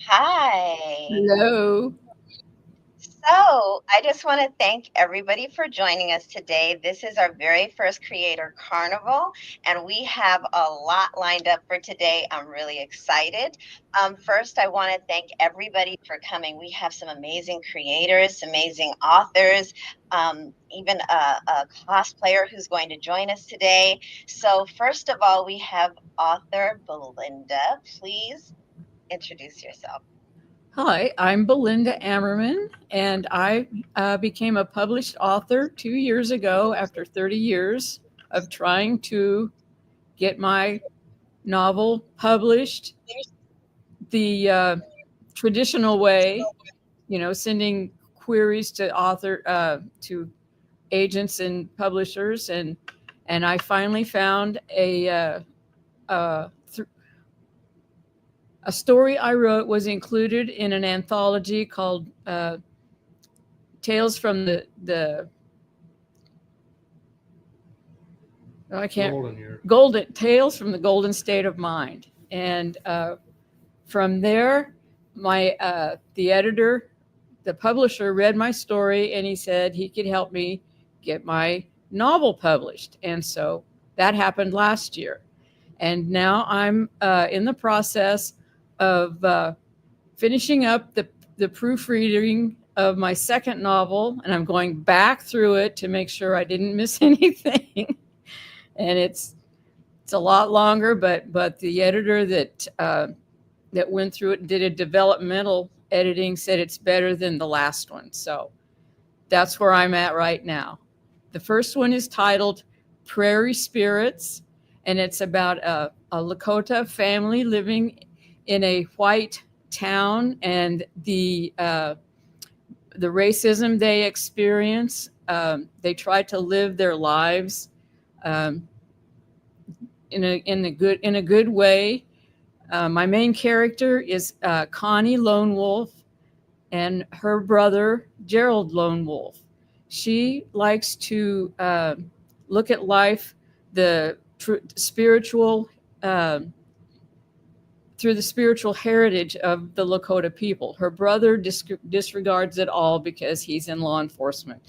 Hi. Hello. So, I just want to thank everybody for joining us today. This is our very first Creator Carnival, and we have a lot lined up for today. I'm really excited. First, I want to thank everybody for coming. We have some amazing creators, amazing authors, even a cosplayer who's going to join us today. So, first of all, we have author Belinda. Please introduce yourself. Hi, I'm Belinda Ammerman, and I became a published author 2 years ago after 30 years of trying to get my novel published the traditional way, sending queries to to agents and publishers, and I finally found uh, th- a story I wrote was included in an anthology called Tales from the oh, I can't Golden Year. Golden Tales from the Golden State of Mind, and from there, my the editor, the publisher, read my story, and he said he could help me get my novel published, and so that happened last year, and now I'm in the process of finishing up the proofreading of my second novel, and I'm going back through it to make sure I didn't miss anything. And it's a lot longer, but the editor that went through it and did a developmental editing said it's better than the last one. So that's where I'm at right now. The first one is titled Prairie Spirits, and it's about a Lakota family living in a white town and the racism they experience. They try to live their lives um, in a good way. My main character is Connie Lone Wolf and her brother Gerald Lone Wolf. She likes to look at life the spiritual uh, through the spiritual heritage of the Lakota people. Her brother disregards it all because he's in law enforcement.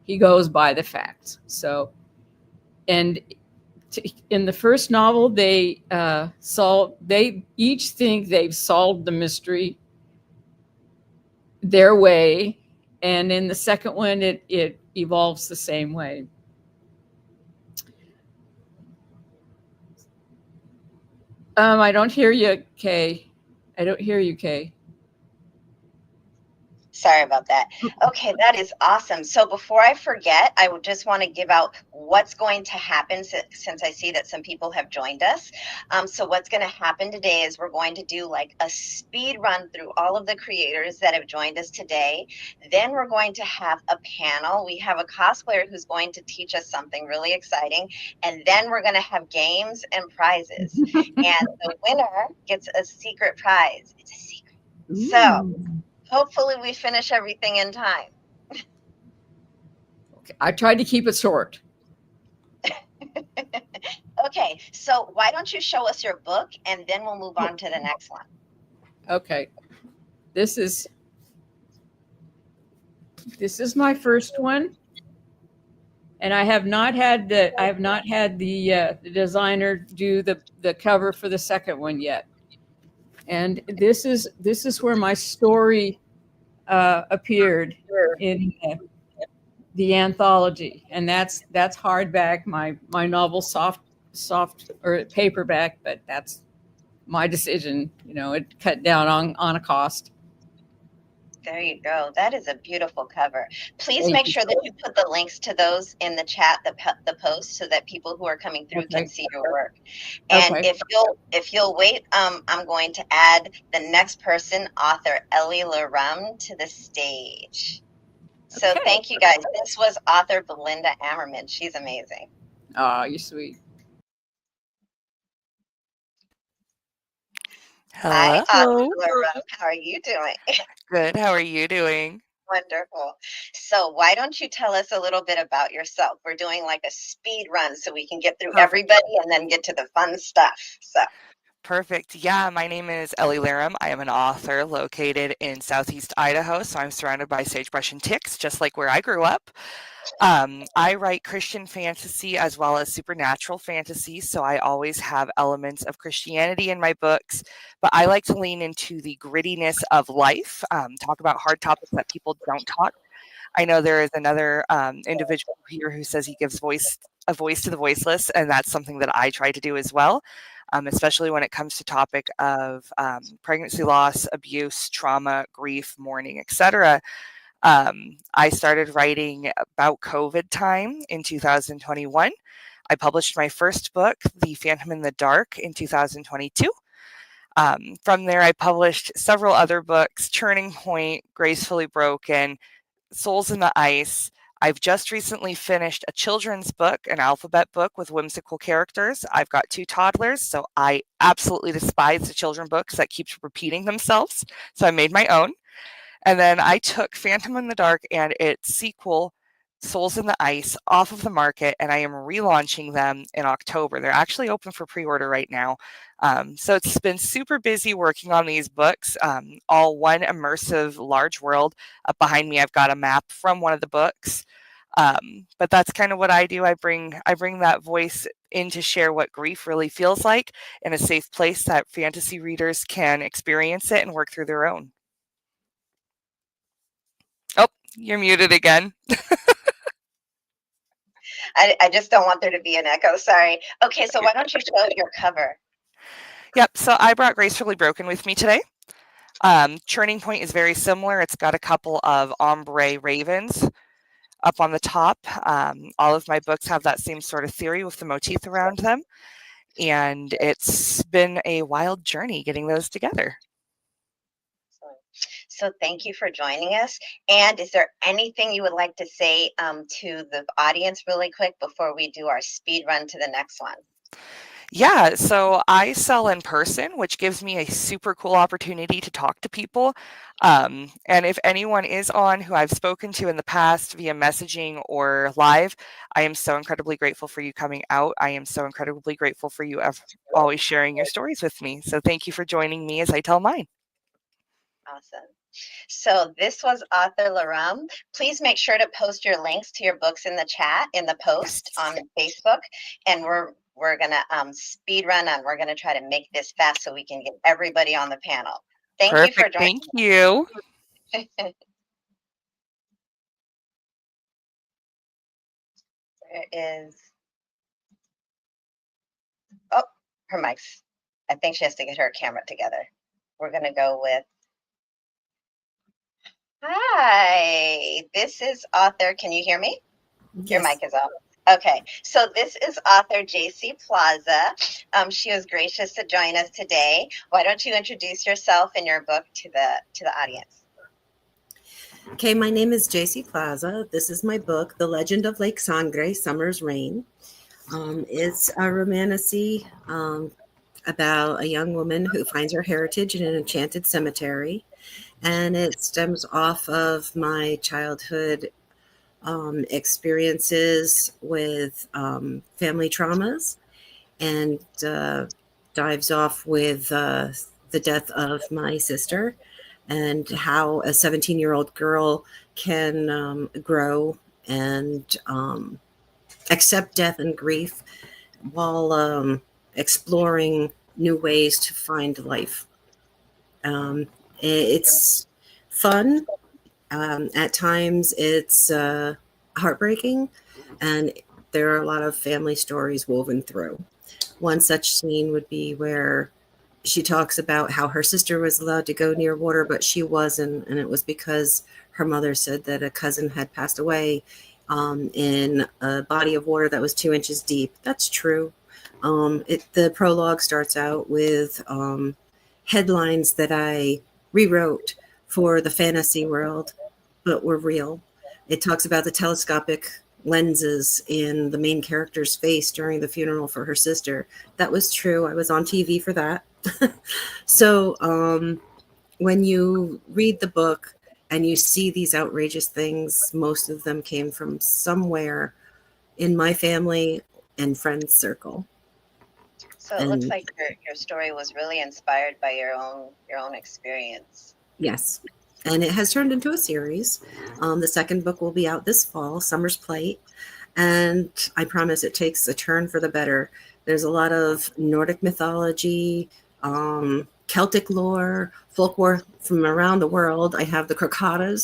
He goes by the facts. So, and in the first novel, they each think they've solved the mystery their way, and in the second one, it evolves the same way. I don't hear you, Kay. I don't hear you, Kay. Sorry about that. Okay, that is awesome. So before I forget, I would just want to give out what's going to happen since I see that some people have joined us. So what's going to happen today is we're going to do like a speed run through all of the creators that have joined us today. Then we're going to have a panel. We have a cosplayer who's going to teach us something really exciting. And then we're going to have games and prizes. And the winner gets a secret prize. It's a secret. So Ooh. hopefully we finish everything in time. Okay. I tried to keep it short. Okay, so why don't you show us your book and then we'll move on to the next one. Okay. This is this is my first one, and I have not had the designer do the cover for the second one yet. And this is where my story appeared in the anthology, and that's hardback. My novel soft or paperback, but that's my decision. It cut down on a cost. There you go. That is a beautiful cover. Please Thank make you. sure that you put the links to those in the chat, the post, so that people who are coming through can Okay. see your work. And Okay. if you'll wait, I'm going to add the next person, author Ellie Larum, to the stage. So Okay. thank you guys. This was author Belinda Ammerman. She's amazing. Oh, you're sweet. Hi, author Hello. Larum. How are you doing? Good. How are you doing? Wonderful. So why don't you tell us a little bit about yourself? We're doing like a speed run so we can get through Perfect. everybody and then get to the fun stuff. So Perfect. Yeah, my name is Ellie Laram. I am an author located in Southeast Idaho, so I'm surrounded by sagebrush and ticks, just like where I grew up. I write Christian fantasy as well as supernatural fantasy, so I always have elements of Christianity in my books, but I like to lean into the grittiness of life, talk about hard topics that people don't talk. I know there is another individual here who says he gives a voice to the voiceless, and that's something that I try to do as well, especially when it comes to topic of pregnancy loss, abuse, trauma, grief, mourning, etc. I started writing about COVID time in 2021. I published my first book, The Phantom in the Dark, in 2022. From there, I published several other books: Turning Point, Gracefully Broken, Souls in the Ice. I've just recently finished a children's book, an alphabet book with whimsical characters. I've got 2 toddlers, so I absolutely despise the children books that keep repeating themselves. So I made my own. And then I took Phantom in the Dark and its sequel, Souls in the Ice, off of the market, and I am relaunching them in October. They're actually open for pre-order right now. So it's been super busy working on these books, all one immersive large world. Up behind me, I've got a map from one of the books. But that's kind of what I do. I bring that voice in to share what grief really feels like in a safe place that fantasy readers can experience it and work through their own. Oh, you're muted again. I just don't want there to be an echo. Sorry. Okay, so why don't you show your cover? Yep, so I brought Gracefully Broken with me today. Turning Point is very similar. It's got a couple of ombre ravens up on the top. All of my books have that same sort of theory with the motif around them. And it's been a wild journey getting those together. So thank you for joining us. And is there anything you would like to say to the audience really quick before we do our speed run to the next one? Yeah, so I sell in person, which gives me a super cool opportunity to talk to people. And if anyone is on who I've spoken to in the past via messaging or live, I am so incredibly grateful for you coming out. I am so incredibly grateful for you always sharing your stories with me. So thank you for joining me as I tell mine. Awesome. So this was author Laram. Please make sure to post your links to your books in the chat, in the post on Facebook. And we're gonna speed run on. We're gonna try to make this fast so we can get everybody on the panel. Thank Perfect. you for joining. Thank you. There is. Oh, her mic's. I think she has to get her camera together. We're gonna go with. Hi, this is author. Can you hear me? Yes. Your mic is off. Okay, so this is author JC Plaza. She was gracious to join us today. Why don't you introduce yourself and your book to the audience? Okay, my name is JC Plaza. This is my book, The Legend of Lake Sangre, Summer's Rain. It's a romantasy about a young woman who finds her heritage in an enchanted cemetery. And it stems off of my childhood experiences with family traumas, and dives off with the death of my sister and how a 17-year-old girl can grow and accept death and grief while exploring new ways to find life. It's fun. At times it's heartbreaking, and there are a lot of family stories woven through. One such scene would be where she talks about how her sister was allowed to go near water, but she wasn't, and it was because her mother said that a cousin had passed away in a body of water that was 2 inches deep. That's true. The prologue starts out with headlines that I rewrote for the fantasy world, but were real. It talks about the telescopic lenses in the main character's face during the funeral for her sister. That was true. I was on TV for that. So when you read the book and you see these outrageous things, most of them came from somewhere in my family and friends circle. So it looks And like your story was really inspired by your own experience. yes, and it has turned into a series. The second book will be out this fall, Summer's Plight, and I promise it takes a turn for the better. There's a lot of Nordic mythology, Celtic lore, folklore from around the world. I have the crocatas.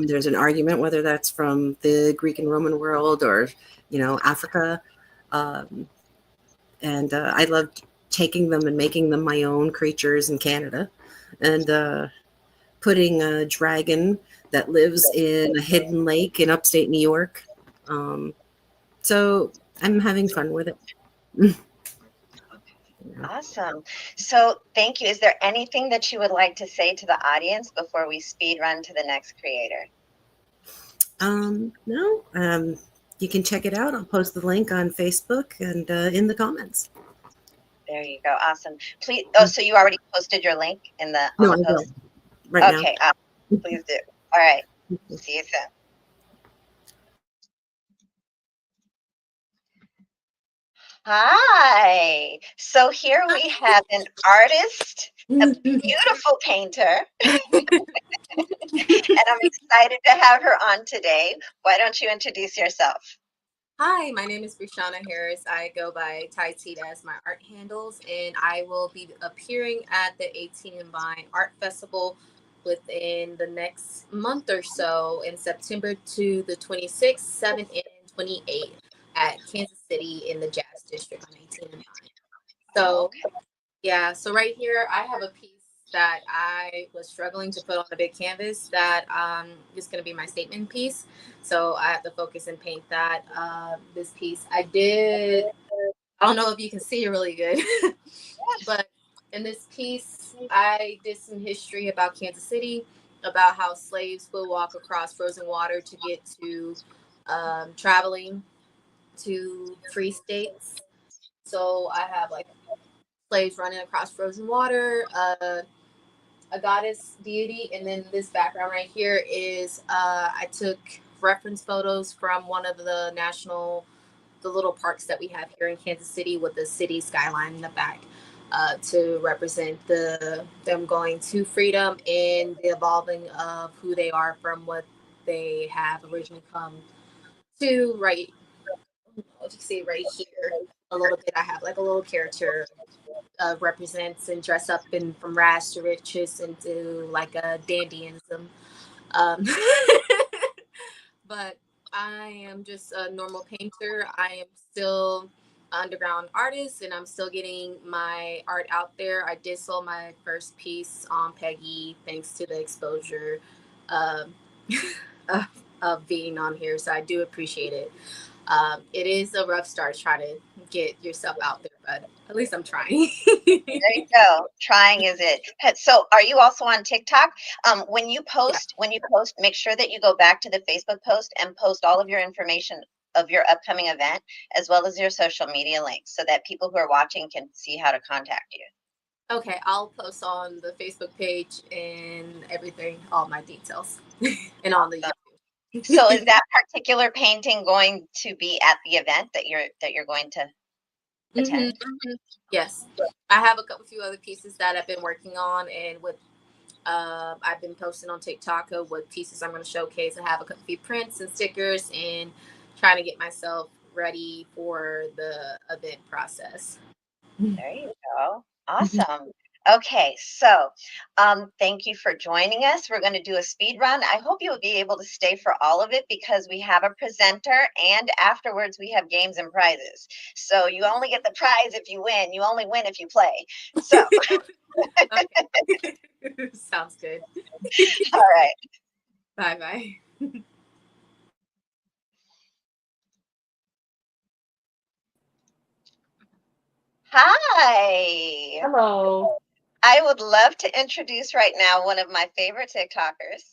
There's an argument whether that's from the Greek and Roman world or, Africa. Um, and I loved taking them and making them my own creatures in Canada, and putting a dragon that lives in a hidden lake in upstate New York. So I'm having fun with it. Awesome. So thank you. Is there anything that you would like to say to the audience before we speed run to the next creator? No, you can check it out. I'll post the link on Facebook and in the comments. There you go. Awesome. Please. Oh, so you already posted your link on No, the I will post? right Okay. Awesome. Please do. All right. See you soon. Hi. So here we have an artist, a beautiful painter, and I'm excited to have her on today. Why don't you introduce yourself? Hi, my name is Brianna Harris. I go by Ty Teed as my art handles, and I will be appearing at the 18 and Vine Art Festival within the next month or so in September to the 26th, 7th, and 28th at Kansas City in the Jazz District on 18 and Vine. So, yeah, so right here I have a piece that I was struggling to put on a big canvas that is going to be my statement piece. So I have to focus and paint that. This piece I don't know if you can see it really good, but in this piece, I did some history about Kansas City, about how slaves would walk across frozen water to get to traveling to free states. So I have like slaves running across frozen water, a goddess deity, and then this background right here is I took reference photos from one of the little parks that we have here in Kansas City with the city skyline in the back, to represent them going to freedom and the evolving of who they are from what they have originally come to. Right, if you see right here a little bit, I have like a little character represents and dress up in from rags to riches into like a dandyism. Um, but I am just a normal painter. I am still an underground artist, and I'm still getting my art out there. I did sell my first piece on Peggy thanks to the exposure um, of being on here, so I do appreciate it. It is a rough start trying to get yourself out there, but at least I'm trying. There you go. Trying is it. So are you also on TikTok? When you post, make sure that you go back to the Facebook post and post all of your information of your upcoming event, as well as your social media links, so that people who are watching can see how to contact you. Okay, I'll post on the Facebook page and everything, all my details, and on the YouTube. So is that particular painting going to be at the event that you're going to attend? Mm-hmm. Yes, I have a few other pieces that I've been working on, and with I've been posting on TikTok of what pieces I'm going to showcase. I have a few prints and stickers, and trying to get myself ready for the event process. There you go. Awesome. Okay, so thank you for joining us. We're going to do a speed run. I hope you'll be able to stay for all of it because we have a presenter, and afterwards we have games and prizes. So you only get the prize if you win. You only win if you play. So Sounds good. all right. Bye. Hi. Hello. I would love to introduce right now one of my favorite TikTokers.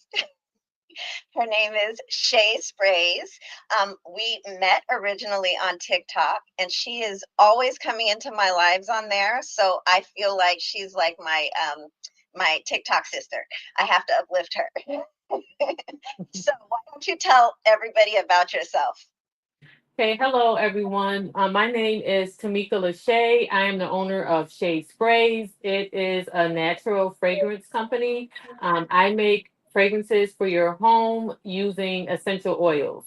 Her name is Shay Sprays. We met originally on TikTok, and she is always coming into my lives on there. So I feel like she's like my TikTok sister. I have to uplift her. So why don't you tell everybody about yourself? Okay, hello everyone. My name is Tamika Lachey. I am the owner of Shade Sprays. It is a natural fragrance company. I make fragrances for your home using essential oils.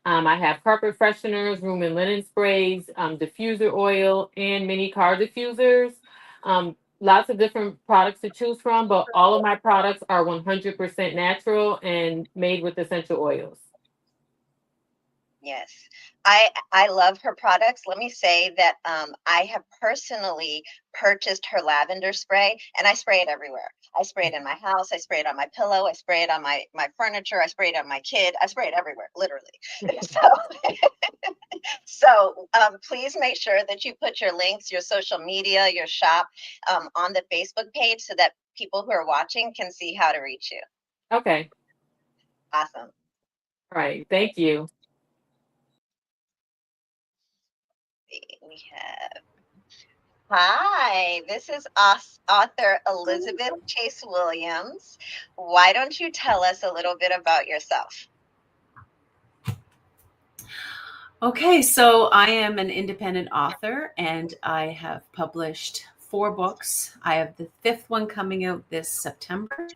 I have carpet fresheners, room and linen sprays, diffuser oil, and mini car diffusers. Lots of different products to choose from, but all of my products are 100% natural and made with essential oils. Yes, I love her products. Let me say that I have personally purchased her lavender spray, and I spray it everywhere. I spray it in my house. I spray it on my pillow. I spray it on my furniture. I spray it on my kid. I spray it everywhere, literally. So please make sure that you put your links, your social media, your shop on the Facebook page so that people who are watching can see how to reach you. Okay. Awesome. All right. Thank you. We have Hi, this is author Elizabeth Chase Williams. Why don't you tell us a little bit about yourself? Okay, so I am an independent author and I have published 4 books. I have the 5th one coming out this September,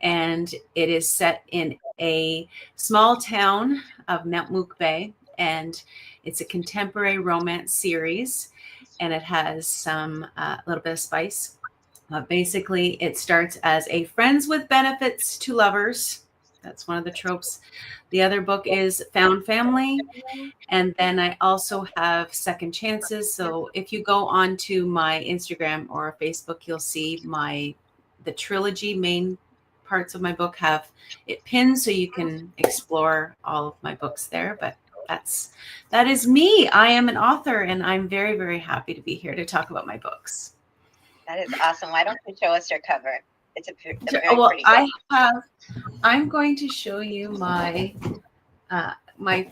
and it is set in a small town of Nantmook Bay, and it's a contemporary romance series, and it has some little bit of spice. Basically, it starts as a friends with benefits to lovers. That's one of the tropes. The other book is Found Family. And then I also have second chances. So if you go onto my Instagram or Facebook, you'll see the trilogy main parts of my book have it pinned so you can explore all of my books there. But that is me. I am an author and I'm very, very happy to be here to talk about my books. That is awesome. Why don't you show us your cover? It's a very pretty book. I'm going to show you my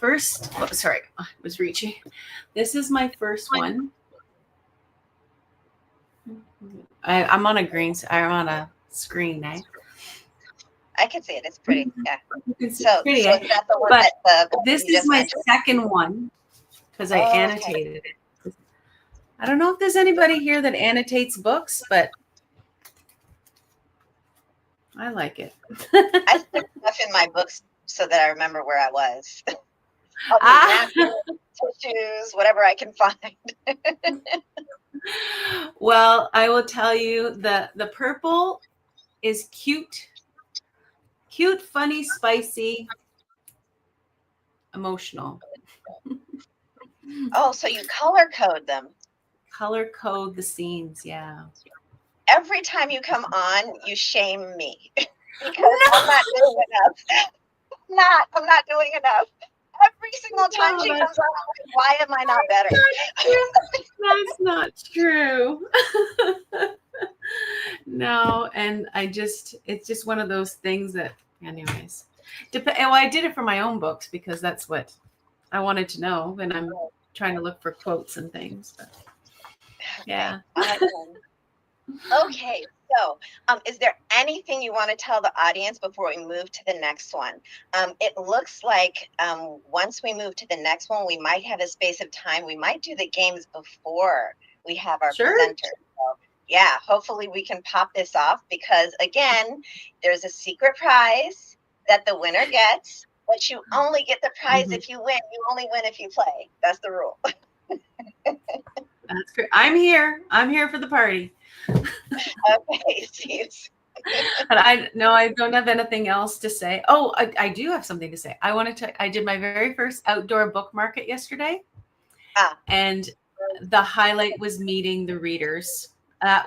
first, sorry, I was reaching. This is my first one. I'm on a screen now. I can see it. It's pretty. Yeah. So pretty, so is that the one but this is my second one because I annotated it. I don't know if there's anybody here that annotates books, but I like it. I put stuff in my books so that I remember where I was. Tissues, whatever I can find. Well, I will tell you the purple is cute, funny, spicy, emotional. Oh, so you color code them. Color code the scenes, yeah. Every time you come on, you shame me because I'm not doing enough. I'm not doing enough. Every single time she comes on, why am I not better? That's not true. No, and it's just one of those things that, anyways. Well, I did it for my own books because that's what I wanted to know, and I'm trying to look for quotes and things. But yeah. Okay, so is there anything you want to tell the audience before we move to the next one? It looks like once we move to the next one, we might have a space of time. We might do the games before we have our presenter. So, yeah, hopefully we can pop this off because, again, there's a secret prize that the winner gets, but you only get the prize if you win. You only win if you play. That's the rule. That's great. I'm here for the party. Okay, Steve. But I don't have anything else to say. Oh, I do have something to say. I did my very first outdoor book market yesterday. And the highlight was meeting the readers. I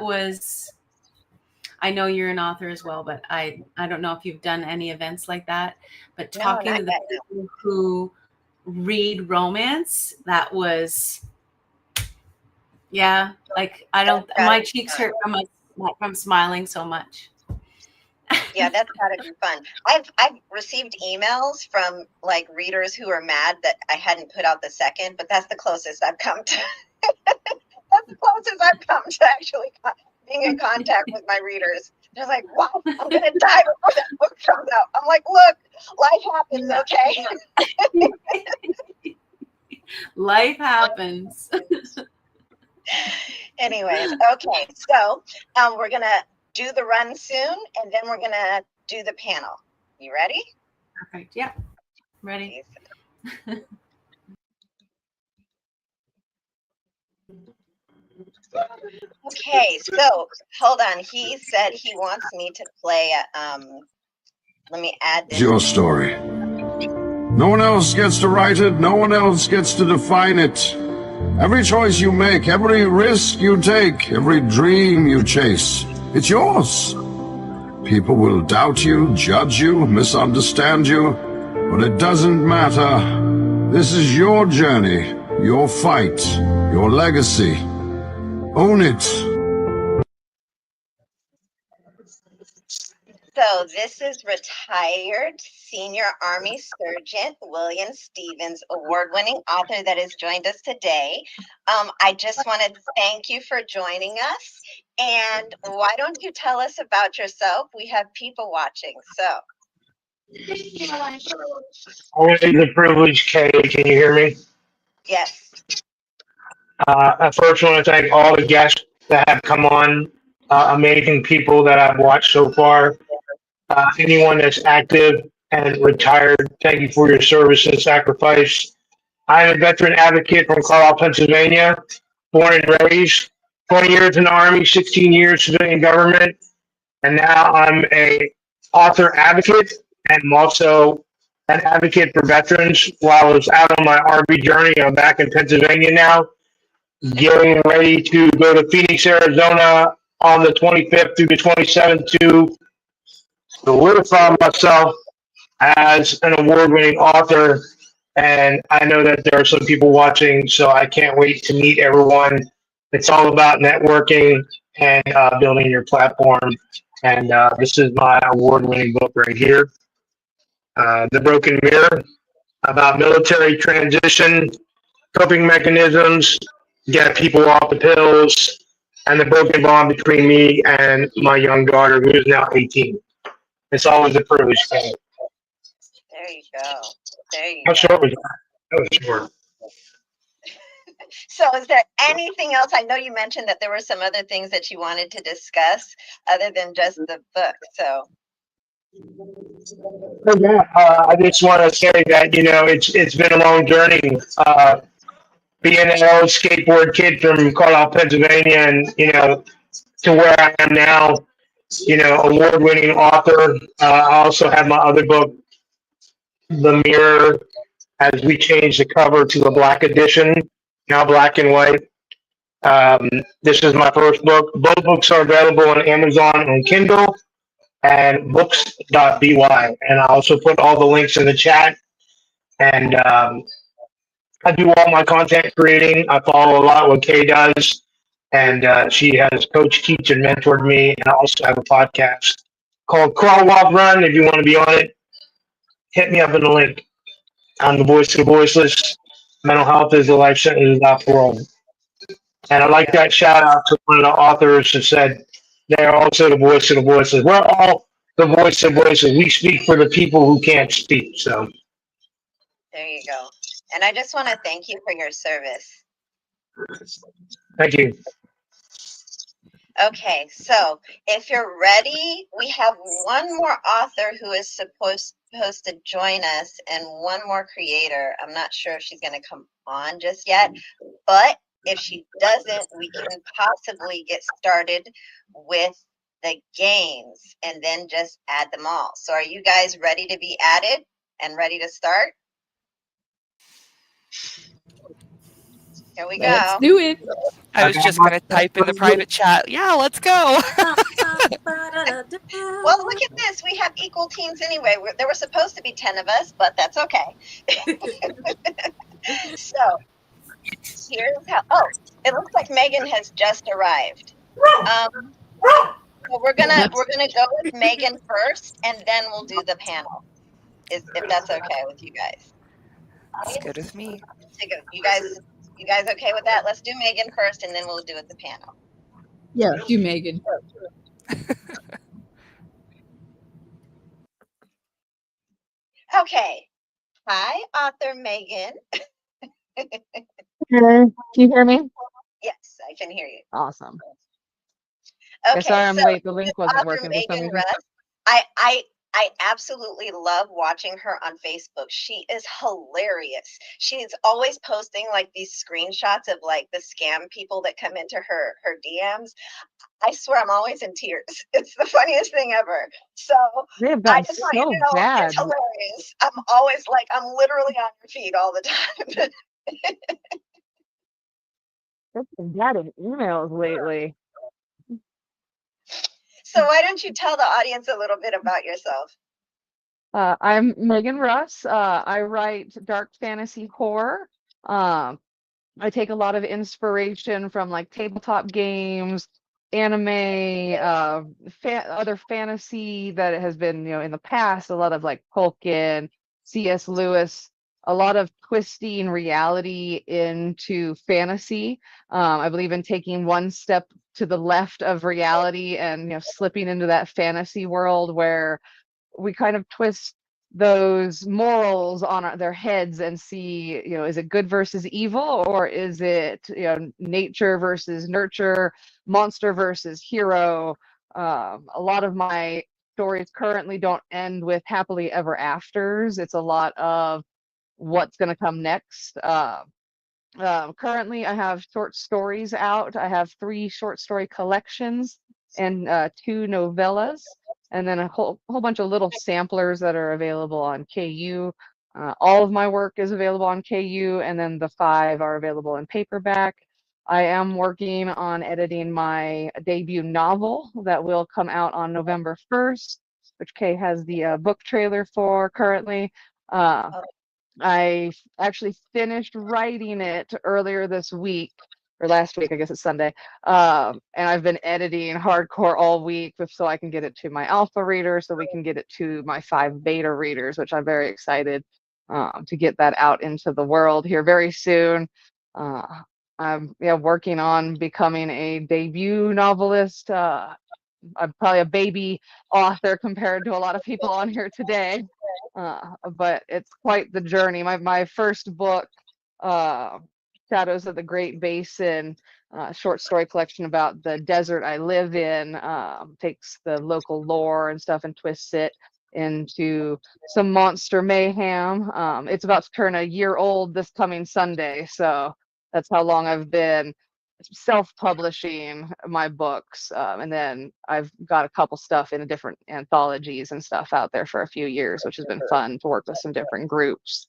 know you're an author as well, but I don't know if you've done any events like that, but talking to the people who read romance, that was, yeah, like my cheeks hurt from smiling so much. Yeah, that's gotta be fun. I've received emails from like readers who are mad that I hadn't put out the second, but that's the closest I've come to. That's the closest I've come to actually being in contact with my readers. They're like, "What? I'm gonna die before that book comes out." I'm like, "Look, life happens, okay?" Life happens. Anyways, okay, so we're gonna do the run soon, and then we're gonna do the panel. You ready? Perfect. Yeah. Ready. Okay, so hold on. He said he wants me to play. Let me add this. It's your story. No one else gets to write it. No one else gets to define it. Every choice you make, every risk you take, every dream you chase, it's yours. People will doubt you, judge you, misunderstand you, but it doesn't matter. This is your journey, your fight, your legacy. Own it. So this is retired senior Army Surgeon William Stevens, award-winning author that has joined us today. I just want to thank you for joining us. And why don't you tell us about yourself? We have people watching, so. Always a privilege, Kay. Can you hear me? Yes. I first want to thank all the guests that have come on, amazing people that I've watched so far. Anyone that's active and retired, thank you for your service and sacrifice. I'm a veteran advocate from Carnival, Pennsylvania, born and raised, 20 years in the Army, 16 years civilian government, and now I'm a author advocate, and I'm also an advocate for veterans. While I was out on my RV journey, I'm back in Pennsylvania now, getting ready to go to Phoenix, Arizona on the 25th through the 27th to solidify myself as an award-winning author. And I know that there are some people watching, so I can't wait to meet everyone. It's all about networking and building your platform. And this is my award-winning book right here, The Broken Mirror, about military transition, coping mechanisms, get people off the pills, and the broken bond between me and my young daughter, who is now 18. It's always a privilege. There you go. There you How go. short was that? That was short. So is there anything else? I know you mentioned that there were some other things that you wanted to discuss other than just the book. So. I just want to say that, it's been a long journey. Being an old skateboard kid from Carlisle, Pennsylvania, and, to where I am now, award-winning author. I also have my other book, The Mirror, as we changed the cover to the black edition, now black and white. This is my first book. Both books are available on Amazon and Kindle and books.by. And I also put all the links in the chat. And I do all my content creating. I follow a lot what Kay does. And she has coached, teach, and mentored me. And I also have a podcast called Crawl, Walk, Run. If you want to be on it, hit me up in the link. I'm the voice of the voiceless. Mental health is a life sentence, not parole. And I like that shout out to one of the authors who said they're also the voice of the voiceless. We're all the voice of voices. We speak for the people who can't speak. So There you go. And I just want to thank you for your service. thank you. Okay, so if you're ready, we have one more author who is supposed to join us and one more creator. I'm not sure if she's going to come on just yet, but if she doesn't, we can possibly get started with the games and then just add them all. So are you guys ready to be added and ready to start? Here we go. Let's do it. I was just going to type in the private chat. Yeah, let's go. Well, look at this. We have equal teams anyway. There were supposed to be 10 of us, but that's okay. So here's how. Oh, it looks like Megan has just arrived. So we're gonna go with Megan first, and then we'll do the panel. If that's okay with you guys. That's good with me. You guys okay with that? Let's do Megan first, and then we'll do it the panel. Yeah, do Megan. Okay. Hi, author Megan. Can you hear me? Yes, I can hear you. Awesome. Yeah, Okay, sorry I'm so late. The link wasn't author working for some Megan reason. Russ, I absolutely love watching her on Facebook. She is hilarious. She's always posting like these screenshots of like the scam people that come into her DMs. I swear I'm always in tears. It's the funniest thing ever. So They have I gotten just want you to so know it's bad. hilarious. I'm always like, I'm literally on your feed all the time. They've been bad in emails lately. So why don't you tell the audience a little bit about yourself? I'm Megan Russ. I write dark fantasy horror. Um, I take a lot of inspiration from like tabletop games, anime, other fantasy that has been, in the past, a lot of like Tolkien, C.S. Lewis, a lot of twisting reality into fantasy. I believe in taking one step to the left of reality and, slipping into that fantasy world where we kind of twist those morals on their heads and see, is it good versus evil, or is it, nature versus nurture, monster versus hero? A lot of my stories currently don't end with happily ever afters. It's a lot of what's going to come next. Currently, I have short stories out. I have 3 short story collections and 2 novellas, and then a whole bunch of little samplers that are available on KU. All of my work is available on KU, and then the 5 are available in paperback. I am working on editing my debut novel that will come out on November 1st, which Kay has the book trailer for currently. Uh, I actually finished writing it earlier this week, or last week, I guess it's Sunday. And I've been editing hardcore all week so I can get it to my alpha reader, so we can get it to my 5 beta readers, which I'm very excited to get that out into the world here very soon. I'm working on becoming a debut novelist. I'm probably a baby author compared to a lot of people on here today, but it's quite the journey. My first book, uh, Shadows of the Great Basin, short story collection about the desert I live in, takes the local lore and stuff and twists it into some monster mayhem. It's about to turn a year old this coming Sunday, so that's how long I've been self-publishing my books, and then I've got a couple stuff in different anthologies and stuff out there for a few years, which has been fun to work with some different groups.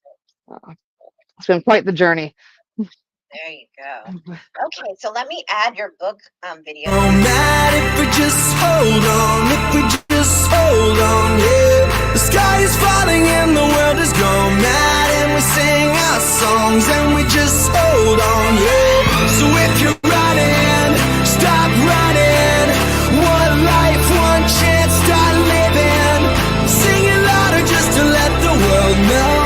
It's been quite the journey. There you go. Okay, so let me add your book video. Oh, mad if we just hold on, if we just hold on, yeah. The sky is falling and the world is gone mad, and we sing our songs and we just hold on, yeah. So if you're running, stop running. One life, one chance, start living. Sing it louder just to let the world know.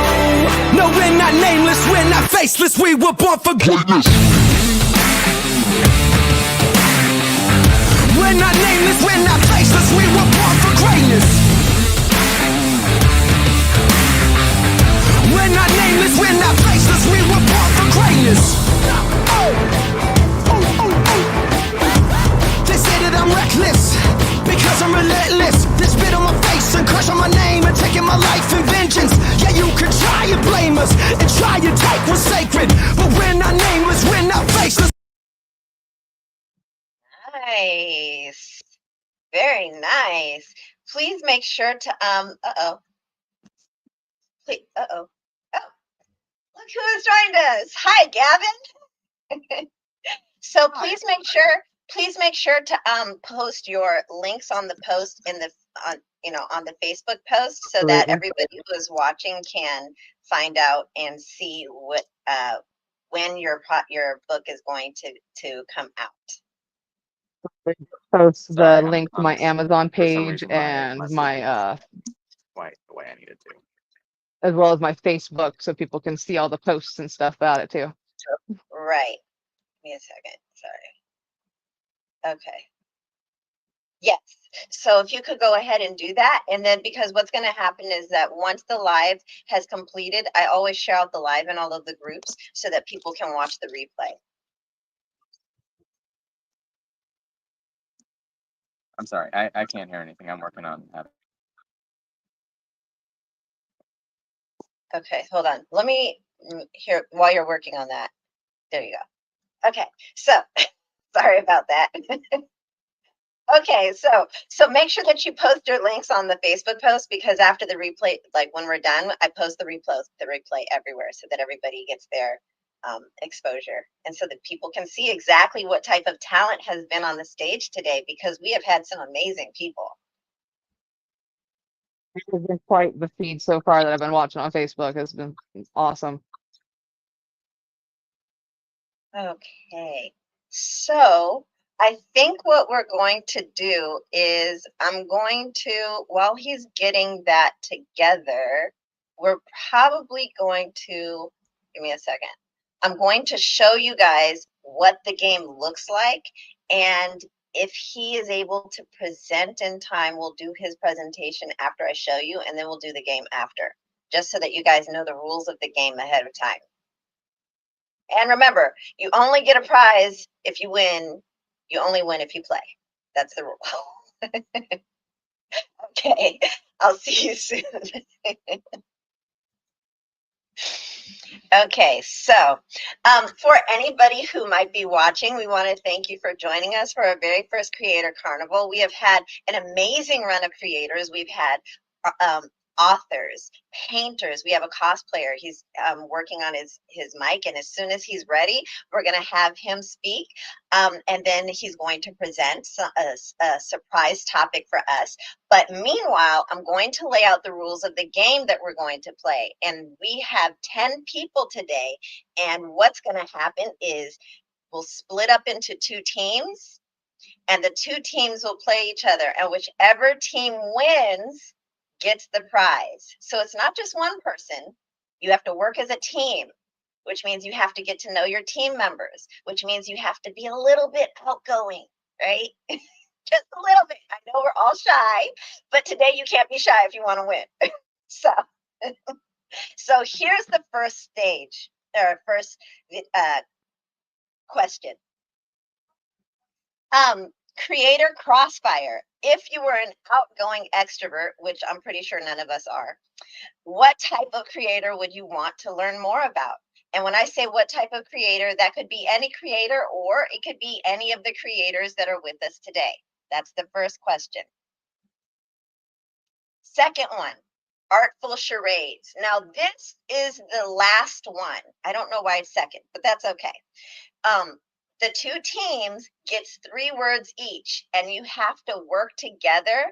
No, we're not nameless, we're not faceless, we were born for greatness. We're not nameless, we're not faceless, we were born for greatness. We're not nameless, we're not faceless, we were born for greatness. They say that I'm reckless, because I'm relentless. They spit on my face and crush on my name and taking my life in vengeance. Yeah, you could try and blame us and try and take what's sacred, but we're not nameless, we're not faceless. Nice. Very nice. Please make sure to Please, oh, look who has joined us. Hi, Gavin. So please make sure to post your links on the post in the on the Facebook post, so that everybody who is watching can find out and see what when your book is going to come out. Post the link to my Amazon page and my the way I needed to. as well as my Facebook, so people can see all the posts and stuff about it too. Right. Give me a second. Sorry. Okay. Yes. So if you could go ahead and do that, and then because what's going to happen is that once the live has completed, I always share out the live in all of the groups so that people can watch the replay. I'm sorry, I can't hear anything. I'm working on that. Okay, hold on. Let me hear while you're working on that. There you go. Okay, so sorry about that. Okay, so make sure that you post your links on the Facebook post, because after the replay, like when we're done, I post the replay everywhere so that everybody gets their exposure, and so that people can see exactly what type of talent has been on the stage today, because we have had some amazing people. It's been quite the feed so far that I've been watching on Facebook. It's been awesome. Okay, so I think what we're going to do is I'm going to, while he's getting that together, we're probably going to, give me a second. I'm going to show you guys what the game looks like, and if he is able to present in time, we'll do his presentation after I show you, and then we'll do the game after, just so that you guys know the rules of the game ahead of time. And remember, you only get a prize if you win. You only win if you play. That's the rule. Okay, I'll see you soon. Okay, so for anybody who might be watching, we want to thank you for joining us for our very first Creator Carnival. We have had an amazing run of creators. We've had authors, painters. We have a cosplayer. He's working on his mic, and as soon as he's ready, we're going to have him speak, and then he's going to present a surprise topic for us. But meanwhile, I'm going to lay out the rules of the game that we're going to play, and we have 10 people today, and what's going to happen is we'll split up into 2 teams, and the 2 teams will play each other, and whichever team wins gets the prize. So it's not just one person. You have to work as a team, which means you have to get to know your team members, which means you have to be a little bit outgoing, right? Just a little bit. I know we're all shy, but today you can't be shy if you want to win. So here's the first stage, or first question. Creator Crossfire. If you were an outgoing extrovert, which I'm pretty sure none of us are, what type of creator would you want to learn more about? And when I say what type of creator, that could be any creator, or it could be any of the creators that are with us today. That's the first question. Second one, artful charades. Now, this is the last one. I don't know why it's second, but that's okay. The 2 teams gets 3 words each, and you have to work together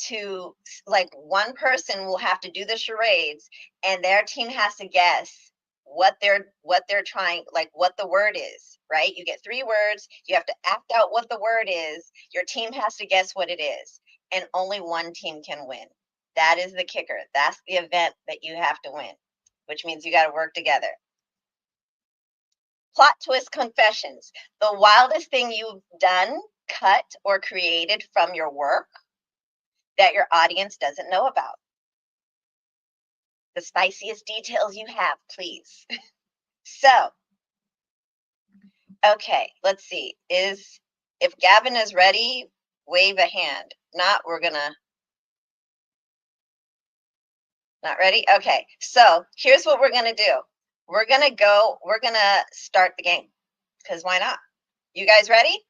to, like, one person will have to do the charades, and their team has to guess what they're trying, like what the word is, right? You get 3 words, you have to act out what the word is, your team has to guess what it is, and only one team can win. That is the kicker. That's the event that you have to win, which means you got to work together. Plot twist confessions. The wildest thing you've done, cut, or created from your work that your audience doesn't know about. The spiciest details you have, please. So, okay, let's see. If Gavin is ready, wave a hand. Not ready? Okay, so here's what we're gonna do. We're gonna start the game, because why not? You guys ready?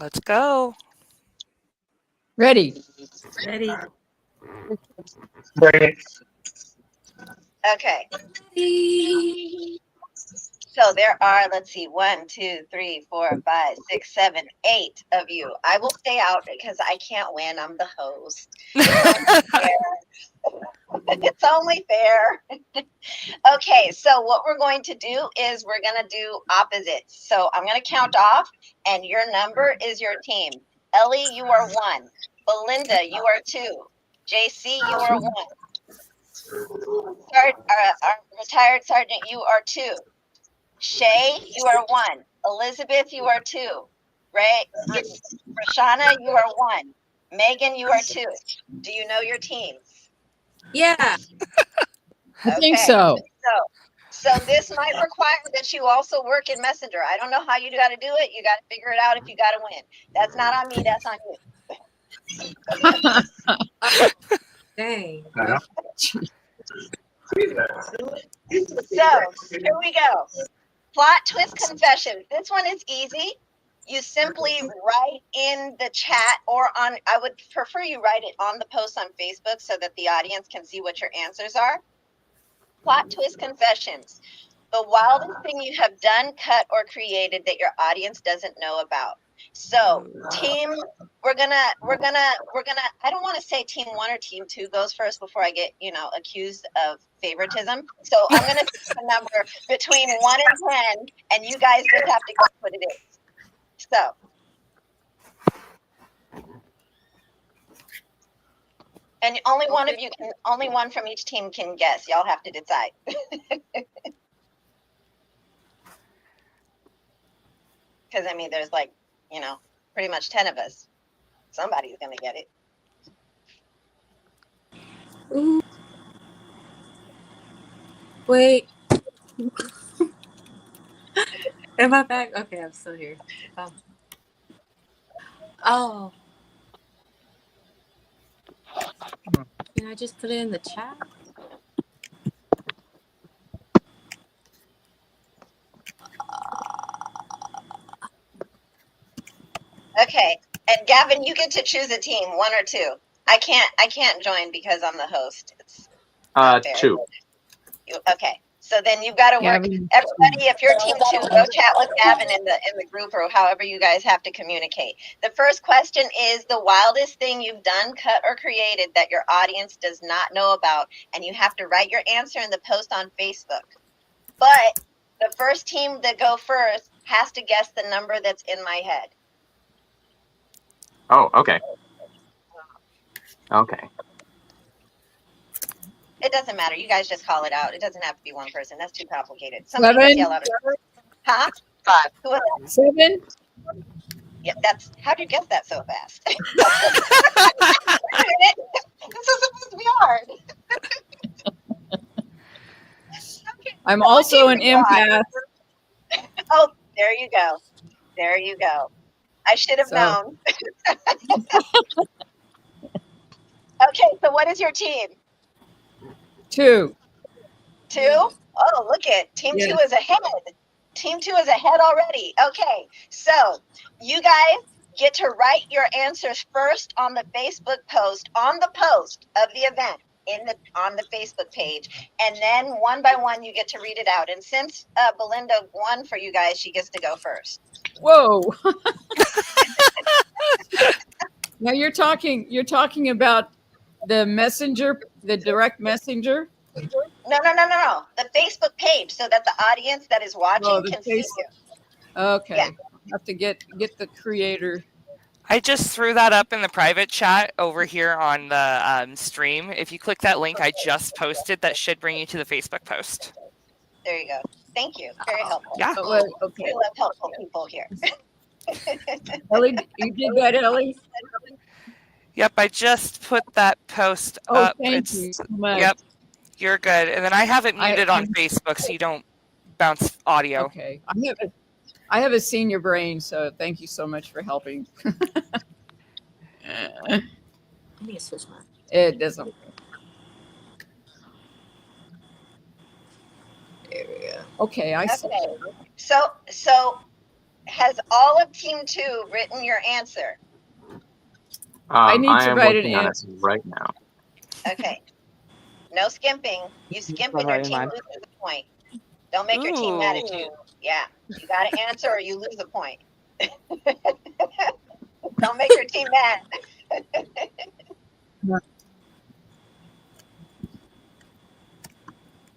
Let's go. Ready. Ready? Bring it. Okay. So there are, let's see, 1, 2, 3, 4, 5, 6, 7, 8 of you. I will stay out because I can't win. I'm the host. It's only fair. Okay, so what we're going to do is we're going to do opposites. So I'm going to count off, and your number is your team. Ellie, you are 1. Belinda, you are 2. JC, you are 1. Our retired sergeant, you are 2. Shay, you are 1. Elizabeth, you are 2. Ray, Roshana, you are 1. Megan, you are 2. Do you know your teams? Yeah. I think so. So this might require that you also work in Messenger. I don't know how you got to do it. You got to figure it out if you got to win. That's not on me. That's on you. Dang. So here we go. Plot twist confessions. This one is easy. You simply write in the chat or on, I would prefer you write it on the post on Facebook so that the audience can see what your answers are. Plot twist confessions. The wildest thing you have done, cut, or created that your audience doesn't know about. So, team, we're gonna. I don't want to say team 1 or team 2 goes first before I get, accused of favoritism. So I'm gonna pick a number between 1 and 10, and you guys just have to guess what it is. So. And only one from each team can guess. Y'all have to decide. Because, there's pretty much 10 of us. Somebody's going to get it. Ooh. Wait. Am I back? Okay, I'm still here. Oh. Can I just put it in the chat? Okay. And Gavin, you get to choose a team, 1 or 2. I can't join because I'm the host. It's 2. Okay. So then you've got to work. Gavin. Everybody, if you're team 2, go chat with Gavin in the group or however you guys have to communicate. The first question is the wildest thing you've done, cut, or created that your audience does not know about, and you have to write your answer in the post on Facebook. But the first team that go first has to guess the number that's in my head. Oh, okay. Okay. It doesn't matter. You guys just call it out. It doesn't have to be one person. That's too complicated. Somebody 7. just yell out. Huh? 5. Who was that? 7. Yeah, how'd you guess that so fast? This is supposed to be hard. Okay, I'm also an empath. Oh, there you go. There you go. I should have known. Okay, so what is your team? 2. 2? Oh, look at Team 2 is ahead. Team 2 is ahead already. Okay, so you guys get to write your answers first on the Facebook post, on the post of the event on the Facebook page, and then one by one you get to read it out. And since Belinda won for you guys, she gets to go first. Whoa. Now you're talking about the messenger, the direct messenger? No. The Facebook page, so that the audience that is watching can see you. Okay. Yeah. I have to get the creator. I just threw that up in the private chat over here on the stream. If you click that link I just posted, that should bring you to the Facebook post. There you go. Thank you. Very helpful. Yeah. Okay. We love helpful people here. Ellie, you did that, Ellie? Yep, I just put that post up. Thank you so much. Yep, you're good. And then I have it muted on Facebook so you don't bounce audio. Okay. I have a senior brain, so thank you so much for helping. I need to switch mine. It doesn't. There we go. Okay, I see. So has all of Team 2 written your answer? I need to write an answer right now. Okay. No skimping. You skimp and your team loses a point. Don't make your team mad at you. Yeah. You got to answer or you lose a point. Don't make your team mad.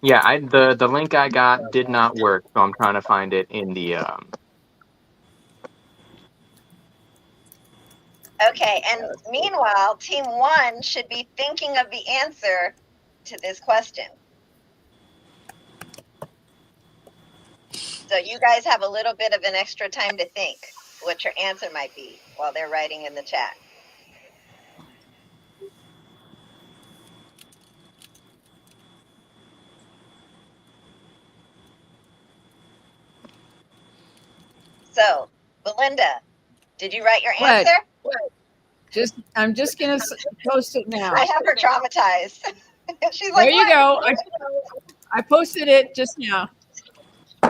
Yeah, the link I got did not work, so I'm trying to find it in the Okay, and meanwhile, Team 1 should be thinking of the answer to this question. So you guys have a little bit of an extra time to think. what your answer might be while they're writing in the chat. So, Belinda, did you write your answer? I'm just gonna post it now. I have her traumatized. She's like, there you what? go. I posted it just now.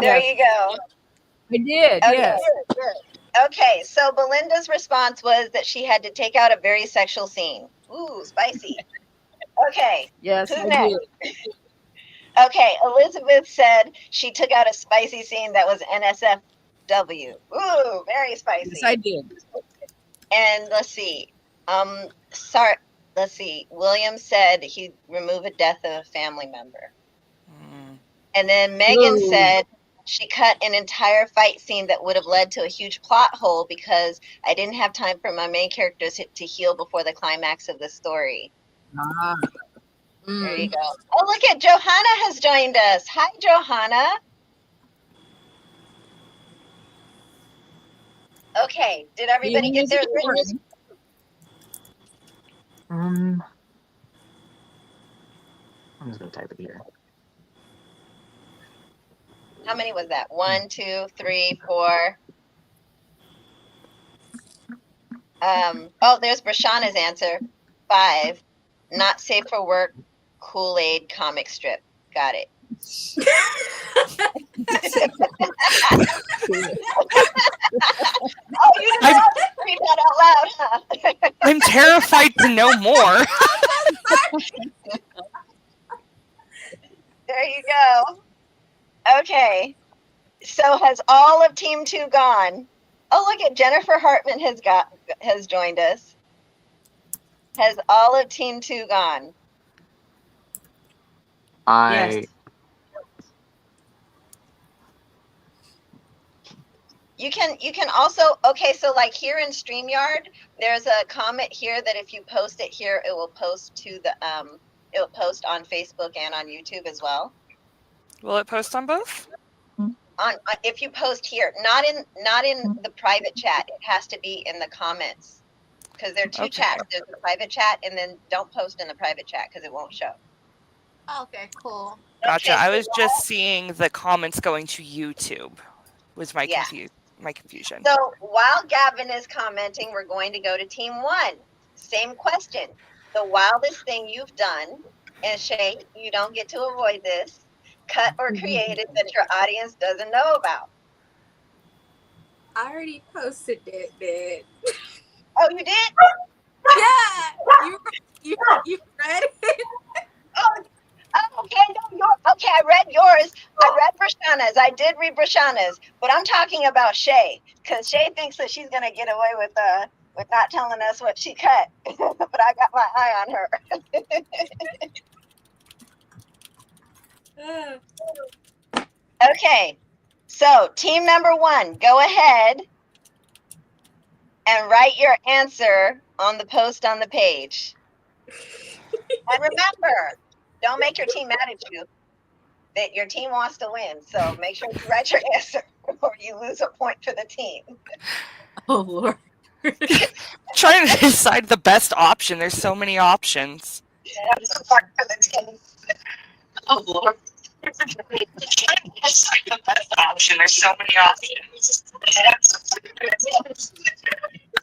There you go. I did. Okay. Yes. Okay, so Belinda's response was that she had to take out a very sexual scene. Ooh, spicy. Okay. Yes, Who's I next? did. Okay, Elizabeth said she took out a spicy scene that was NSFW. Ooh, very spicy. Yes, I did. And let's see. Sorry. Let's see. William said he'd remove a death of a family member. And then Megan said she cut an entire fight scene that would have led to a huge plot hole because I didn't have time for my main characters to heal before the climax of the story. There you go. Oh, look at Johanna has joined us. Hi, Johanna. Okay, did everybody get theirs written? I'm just gonna type it here. How many was that? 1, 2, 3, 4. Oh, there's Brashana's answer. 5. Not safe for work. Kool-Aid comic strip. Got it. Oh, you didn't read that out loud, huh? I'm terrified to know more. There you go. Okay. So has all of Team 2 gone? Oh, look at Jennifer Hartman has joined us. Has all of Team 2 gone? Yes. You can also, okay, so like here in StreamYard, there's a comment here that if you post it here, it will post to the it'll post on Facebook and on YouTube as well. Will it post on both? If you post here, not in the private chat, it has to be in the comments because there are two chats. There's the private chat, and then don't post in the private chat because it won't show. Okay, cool. Gotcha. Okay, I was just seeing the comments going to YouTube. Was my confusion. So while Gavin is commenting, we're going to go to Team 1. Same question. The wildest thing you've done, and Shay, you don't get to avoid this, cut or created that your audience doesn't know about. I already posted it, dude. Oh, you did? Yeah. You read it? Oh, okay. No, okay, I read yours. I read Brashana's. I did read Brashana's, but I'm talking about Shay because Shay thinks that she's gonna get away with not telling us what she cut. But I got my eye on her. Okay, so team number 1, go ahead and write your answer on the post on the page. And remember, don't make your team mad at you. That your team wants to win, so make sure you write your answer or you lose a point for the team. Oh, Lord. Trying to decide the best option. There's so many options. Oh, Lord. Trying to decide the best option. There's so many options.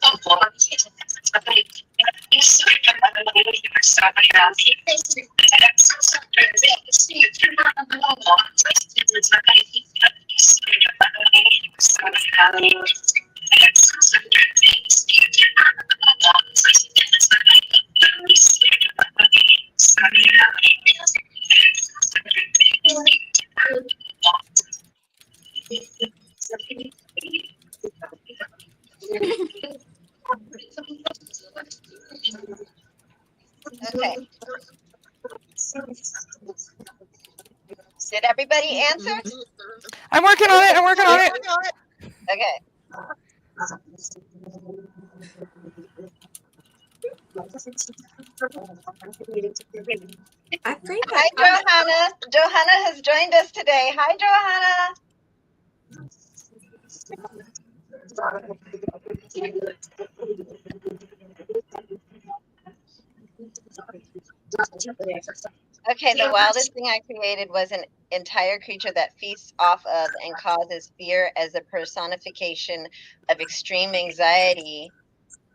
Oh, Lord. Okay. Did everybody answer? I'm working on it. Okay. I think Hi, Johanna. Johanna has joined us today. Hi, Johanna. Okay, the wildest thing I created was an entire creature that feasts off of and causes fear as a personification of extreme anxiety.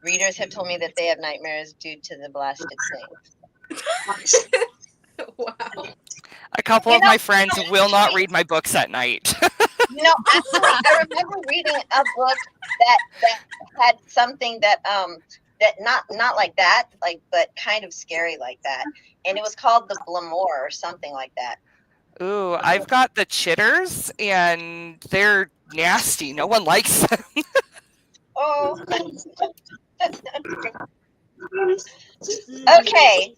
Readers have told me that they have nightmares due to the blasted thing. Wow. A couple of my friends will not read my books at night. Actually, I remember reading a book that had something that not like that, like, but kind of scary like that, and it was called the Blamour or something like that. Ooh, I've got the chitters, and they're nasty. No one likes them. Oh. Okay.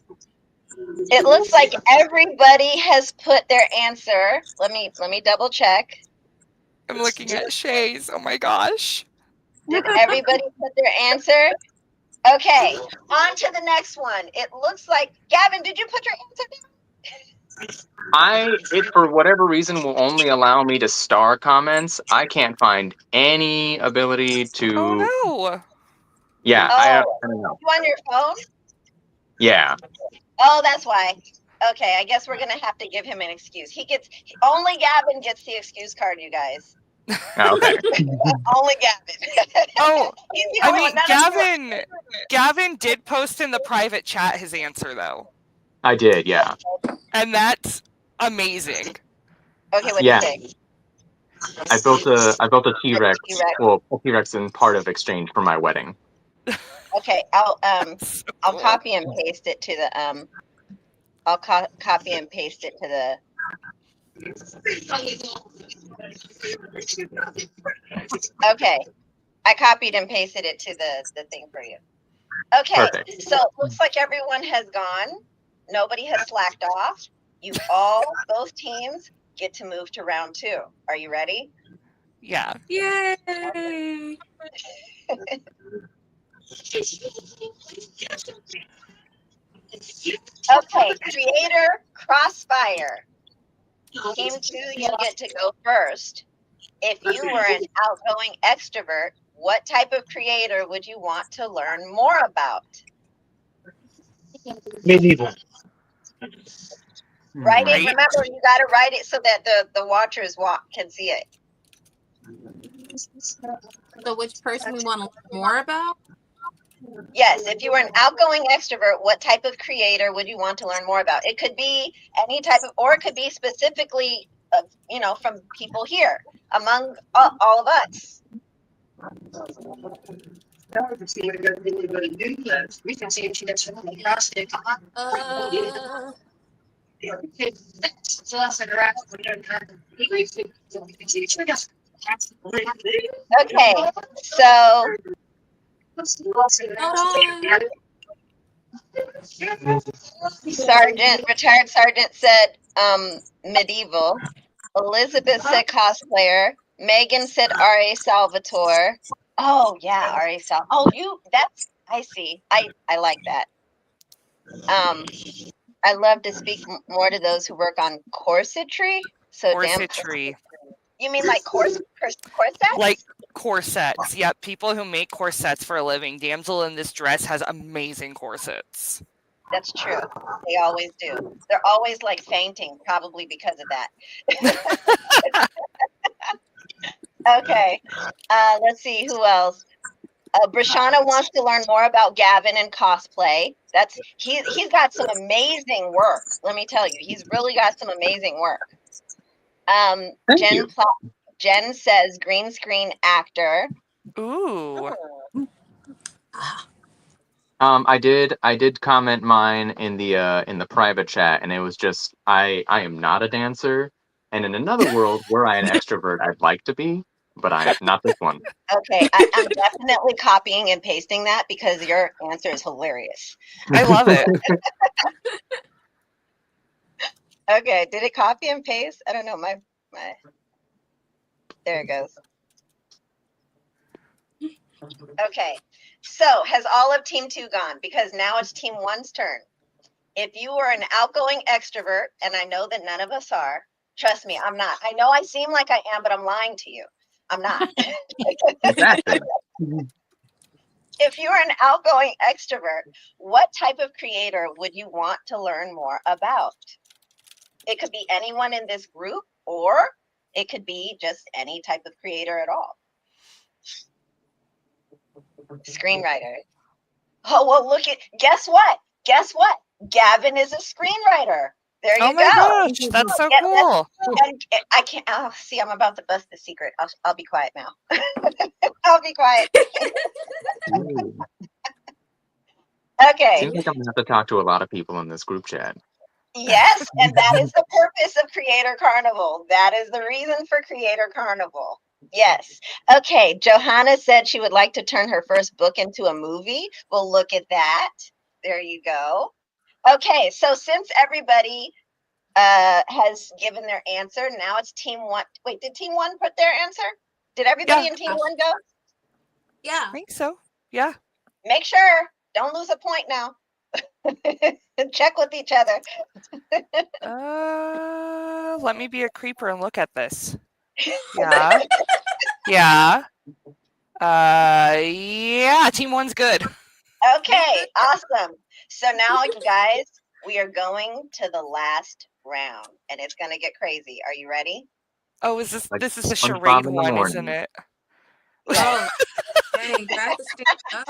It looks like everybody has put their answer. Let me double check. I'm looking at Shay's. Oh my gosh. Did everybody put their answer? Okay, on to the next one. It looks like, Gavin, did you put your answer down? It for whatever reason will only allow me to star comments. I can't find any ability to. Oh no. Yeah, I don't know. You on your phone? Yeah. Oh, that's why. Okay, I guess we're gonna have to give him an excuse. Only Gavin gets the excuse card, you guys. Okay. Only Gavin. Oh, I mean, Gavin. Gavin did post in the private chat his answer though. I did, yeah. And that's amazing. Okay, what do you say? I built a T-Rex. Well, a T-Rex in part of exchange for my wedding. Okay, I'll copy and paste it to the I'll copy and paste it to the. Okay, I copied and pasted it to the thing for you. Okay, perfect. So it looks like everyone has gone. Nobody has slacked off. Both teams get to move to round 2. Are you ready? Yeah. Yay! Okay, creator Crossfire. Team 2, you get to go first. If you were an outgoing extrovert, what type of creator would you want to learn more about? Medieval. Write it. Remember, you got to write it so that the watchers can see it. So which person we want to learn more about? Yes, if you were an outgoing extrovert, what type of creator would you want to learn more about? It could be any type of, or it could be specifically, from people here, among all of us. Okay, so retired sergeant said medieval. Elizabeth said cosplayer. Megan said R.A. Salvatore. Oh yeah, R.A. Salvatore. Oh, I see. I like that. I love to speak more to those who work on corsetry. So corsetry. You mean like corsets? Like corsets. Yep, people who make corsets for a living. Damsel in Distress has amazing corsets. That's true. They always do. They're always like fainting, probably because of that. Okay. Let's see who else. Brashana wants to learn more about Gavin and cosplay. He's got some amazing work. Let me tell you, he's really got some amazing work. Jen says green screen actor. Ooh. I did comment mine in the private chat, and it was just I am not a dancer, and in another world were I an extrovert, I'd like to be, but I'm not this one. Okay, I'm definitely copying and pasting that because your answer is hilarious. I love it. Okay, did it copy and paste? I don't know. My there it goes. Okay, so has all of Team 2 gone? Because now it's Team 1's turn. If you were an outgoing extrovert, and I know that none of us are, trust me, I'm not. I know I seem like I am, but I'm lying to you. I'm not. Exactly. If you were an outgoing extrovert, what type of creator would you want to learn more about? It could be anyone in this group, or it could be just any type of creator at all. Screenwriter. Oh, well, guess what? Guess what? Gavin is a screenwriter. There you Oh my go. gosh, that's so Yeah, cool. and I can't, oh, see, I'm about to bust the secret. I'll be quiet now. I'll be quiet. Ooh. Okay. Seems like I'm gonna have to talk to a lot of people in this group chat. Yes, and that is the purpose of Creator Carnival. That is the reason for Creator Carnival. Yes. Okay, Johanna said she would like to turn her first book into a movie. Well, look at that. There you go. Okay, so since everybody has given their answer, now it's team one. Wait, did team one put their answer? Did everybody in team one go? Yeah. I think so. Yeah. Make sure. Don't lose a point now. Check with each other. Let me be a creeper and look at this. Yeah. Yeah. Yeah, team one's good. Okay, awesome. So now, you guys, we are going to the last round, and it's going to get crazy. Are you ready? Oh, is this Like this is the SpongeBob charade in the one, morning. isn't it? Oh, dang, do I have to stand up?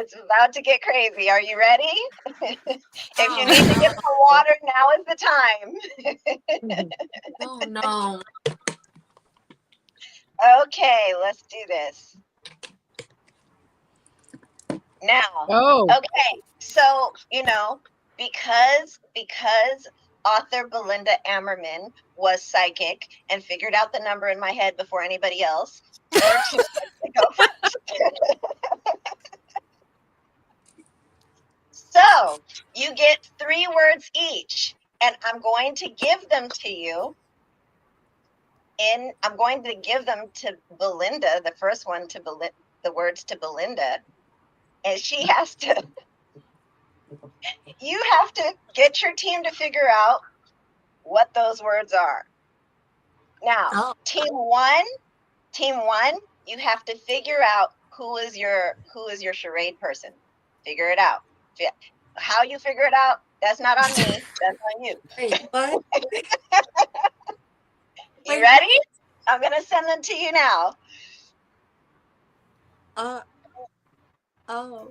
It's about to get crazy. Are you ready? If you Oh, need to get some water, now is the time. oh no. Okay, let's do this. Now, Oh, okay, so, because author Belinda Ammerman was psychic and figured out the number in my head before anybody else, her team gets to go first. So you get 3 words each, and I'm going to give them to you. I'm going to give them to Belinda, the first one to the words to Belinda, and you have to get your team to figure out what those words are. Now, Oh. team one, you have to figure out who is your charade person. Figure it out. How you figure it out, that's not on me. That's on you. Wait, what? You ready? I'm going to send them to you now. Oh.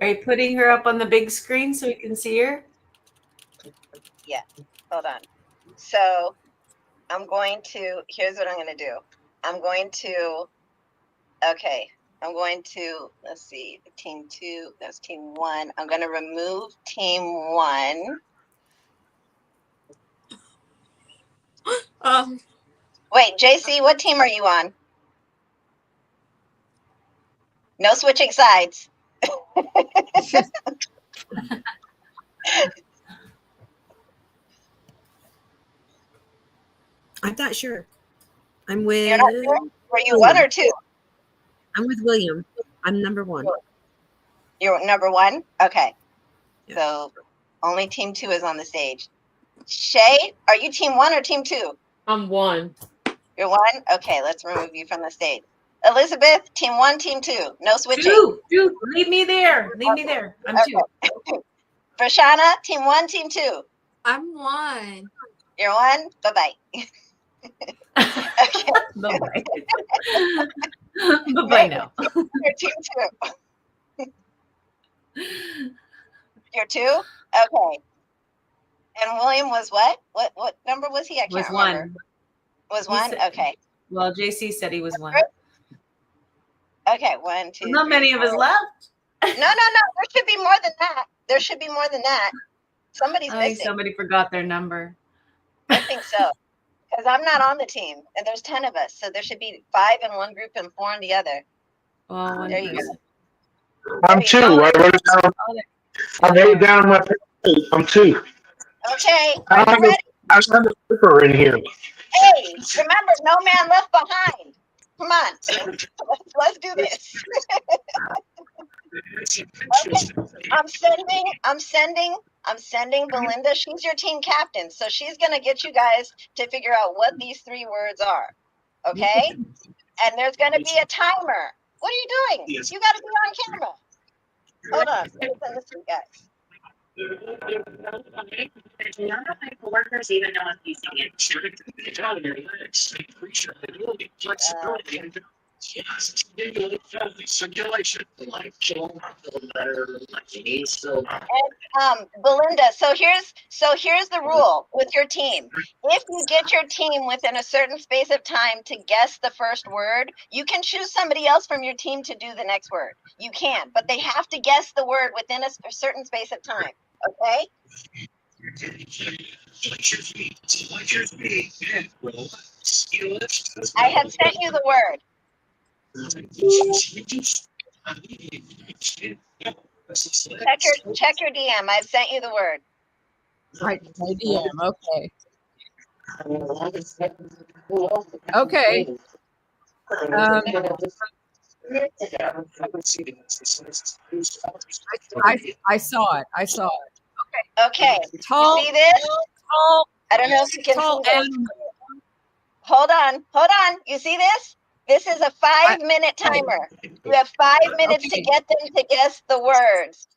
Are you putting her up on the big screen so we can see her? Yeah. Hold on. So here's what I'm going to do. Let's see, team 2, that's team 1. I'm going to remove team 1. Wait, JC, what team are you on? No switching sides. I'm not sure. I'm with. You're not sure? Were you William. 1 or 2? I'm with William. I'm number 1. You're number 1? Okay. Yeah. So only team 2 is on the stage. Shay, are you team 1 or team 2? I'm 1. You're 1? Okay, let's remove you from the stage. Elizabeth, team 1, team 2. No switching. 2. Leave me there. Leave me there. I'm 2. Prashana, team 1, team 2. I'm 1. You're 1? Bye-bye. Okay. Bye-bye. Bye-bye now. You're team 2. You're 2? Okay. And William was what? What number was he? I can't remember. 1. Was 1? Okay. Well, JC said he was 1. Okay, 1, 2. Not 3, many 4. of us left. No. There should be more than that. Somebody's I think missing. somebody forgot their number. I think so. Because I'm not on the team, and there's 10 of us, so there should be 5 in one group and 4 in the other. Well, There you go. I'm 2. I wrote it down on my page. I'm 2. Okay, I are don't you ready? have a paper in here. Hey, remember, no man left behind. Come on, let's do this. Okay. I'm sending Belinda. She's your team captain, so she's gonna get you guys to figure out what these 3 words are. Okay. and there's going to be a timer. What are you doing? You got to be on camera. Hold on. Let me send this to you guys. None of my coworkers even know I'm using it. Circulation. And Belinda, so here's the rule with your team. If you get your team within a certain space of time to guess the first word, you can choose somebody else from your team to do the next word. You can, but they have to guess the word within a certain space of time. Okay? I have sent you the word. Check your DM. I've sent you the word. Right, my DM. Okay. Okay. I saw it. I saw it. Okay. Tall. You see this? Tall. I don't know if you can tall see this. Hold on. You see this? This is a 5-minute timer. You have 5 minutes to get them to guess the words.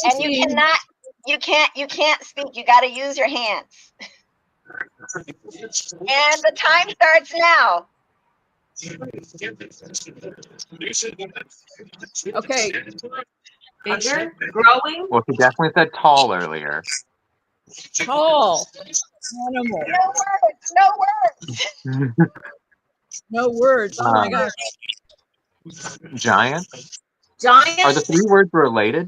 And you can't speak. You got to use your hands. And the time starts now. Okay. Bigger? Growing? Well, she definitely said tall earlier. Tall. Animal. No words. No words. Oh my gosh. Giant? Giant? Are the 3 words related?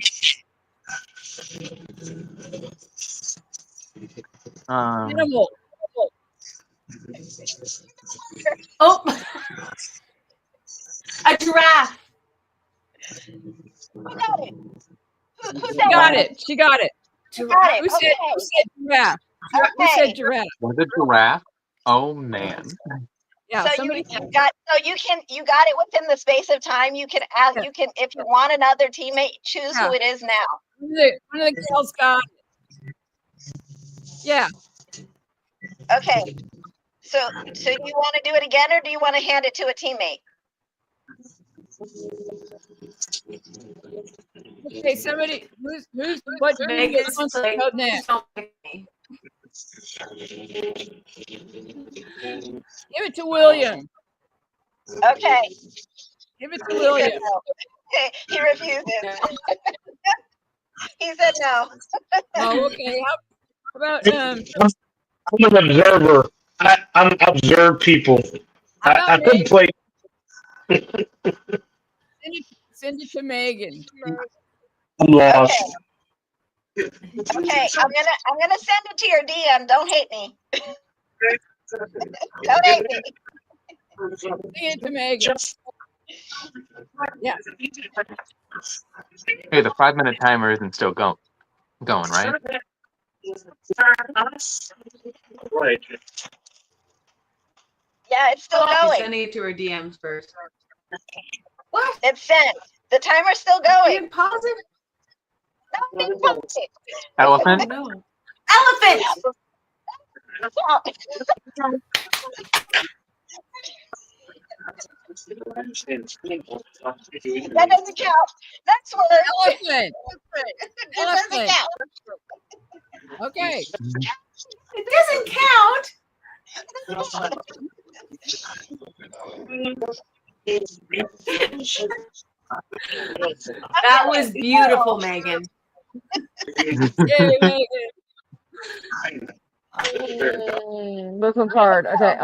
Animal. Oh, a giraffe. Who got it? She got it. She got it. Who got it? Who said giraffe? Who said giraffe? Was it giraffe? Oh man. Yeah, so somebody you got it within the space of time. You can ask, you can, if you want another teammate, choose who it is now. One of the girls got it. Yeah. Okay. So you want to do it again, or do you want to hand it to a teammate? Okay, somebody who's what Megan's wants to go next? Give it to William. Okay. Give it to William. No. Okay, he refuses. He said no. Oh, okay. How about I'm an observer. I observe people. I couldn't play. Send it to Megan. I'm lost. Okay, I'm gonna send it to your DM. Don't hate me. Don't hate me. Send it to Megan. Yeah. Hey, the 5-minute timer isn't still going, right? Right. Yeah, it's still going. Sending it to her DMs first. What? It's sent. The timer's still going. You didn't pause it? No, I didn't pause it. Elephant? Oh, no. Elephant! That doesn't count. Next word. Elephant. It doesn't count. Okay. It doesn't count. That was beautiful, Megan. Yay, Megan. This one's hard. Okay.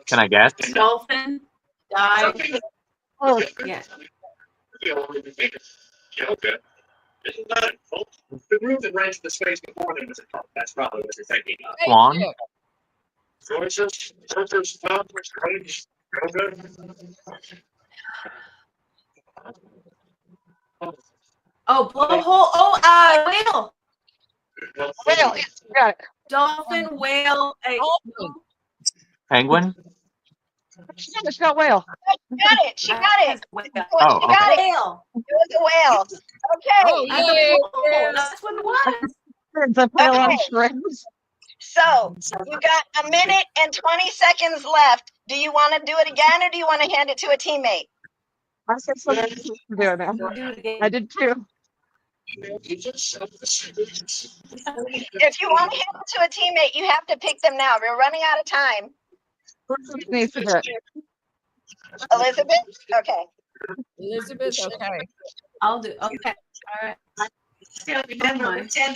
Can I guess? Dolphin died. Oh, Yeah. The group that ran to the space before them was a top. That's probably what you're thinking of. Swan? Oh, blowhole. Oh, whale. whale. Got it. Dolphin, whale. Penguin? It's got whale. She got it. Oh, She got it. Whale. It was a whale. Okay. Oh, yay. That's what it was. It's a whale on strings. So you got a minute and 20 seconds left. Do you want to do it again, or do you want to hand it to a teammate? I said something to do that. Do it again. I did too. If you want to hand it to a teammate, you have to pick them now. We're running out of time. Elizabeth needs to do it. Elizabeth? Okay. Elizabeth, okay. I'll do. Okay. All right. Oh my. Okay.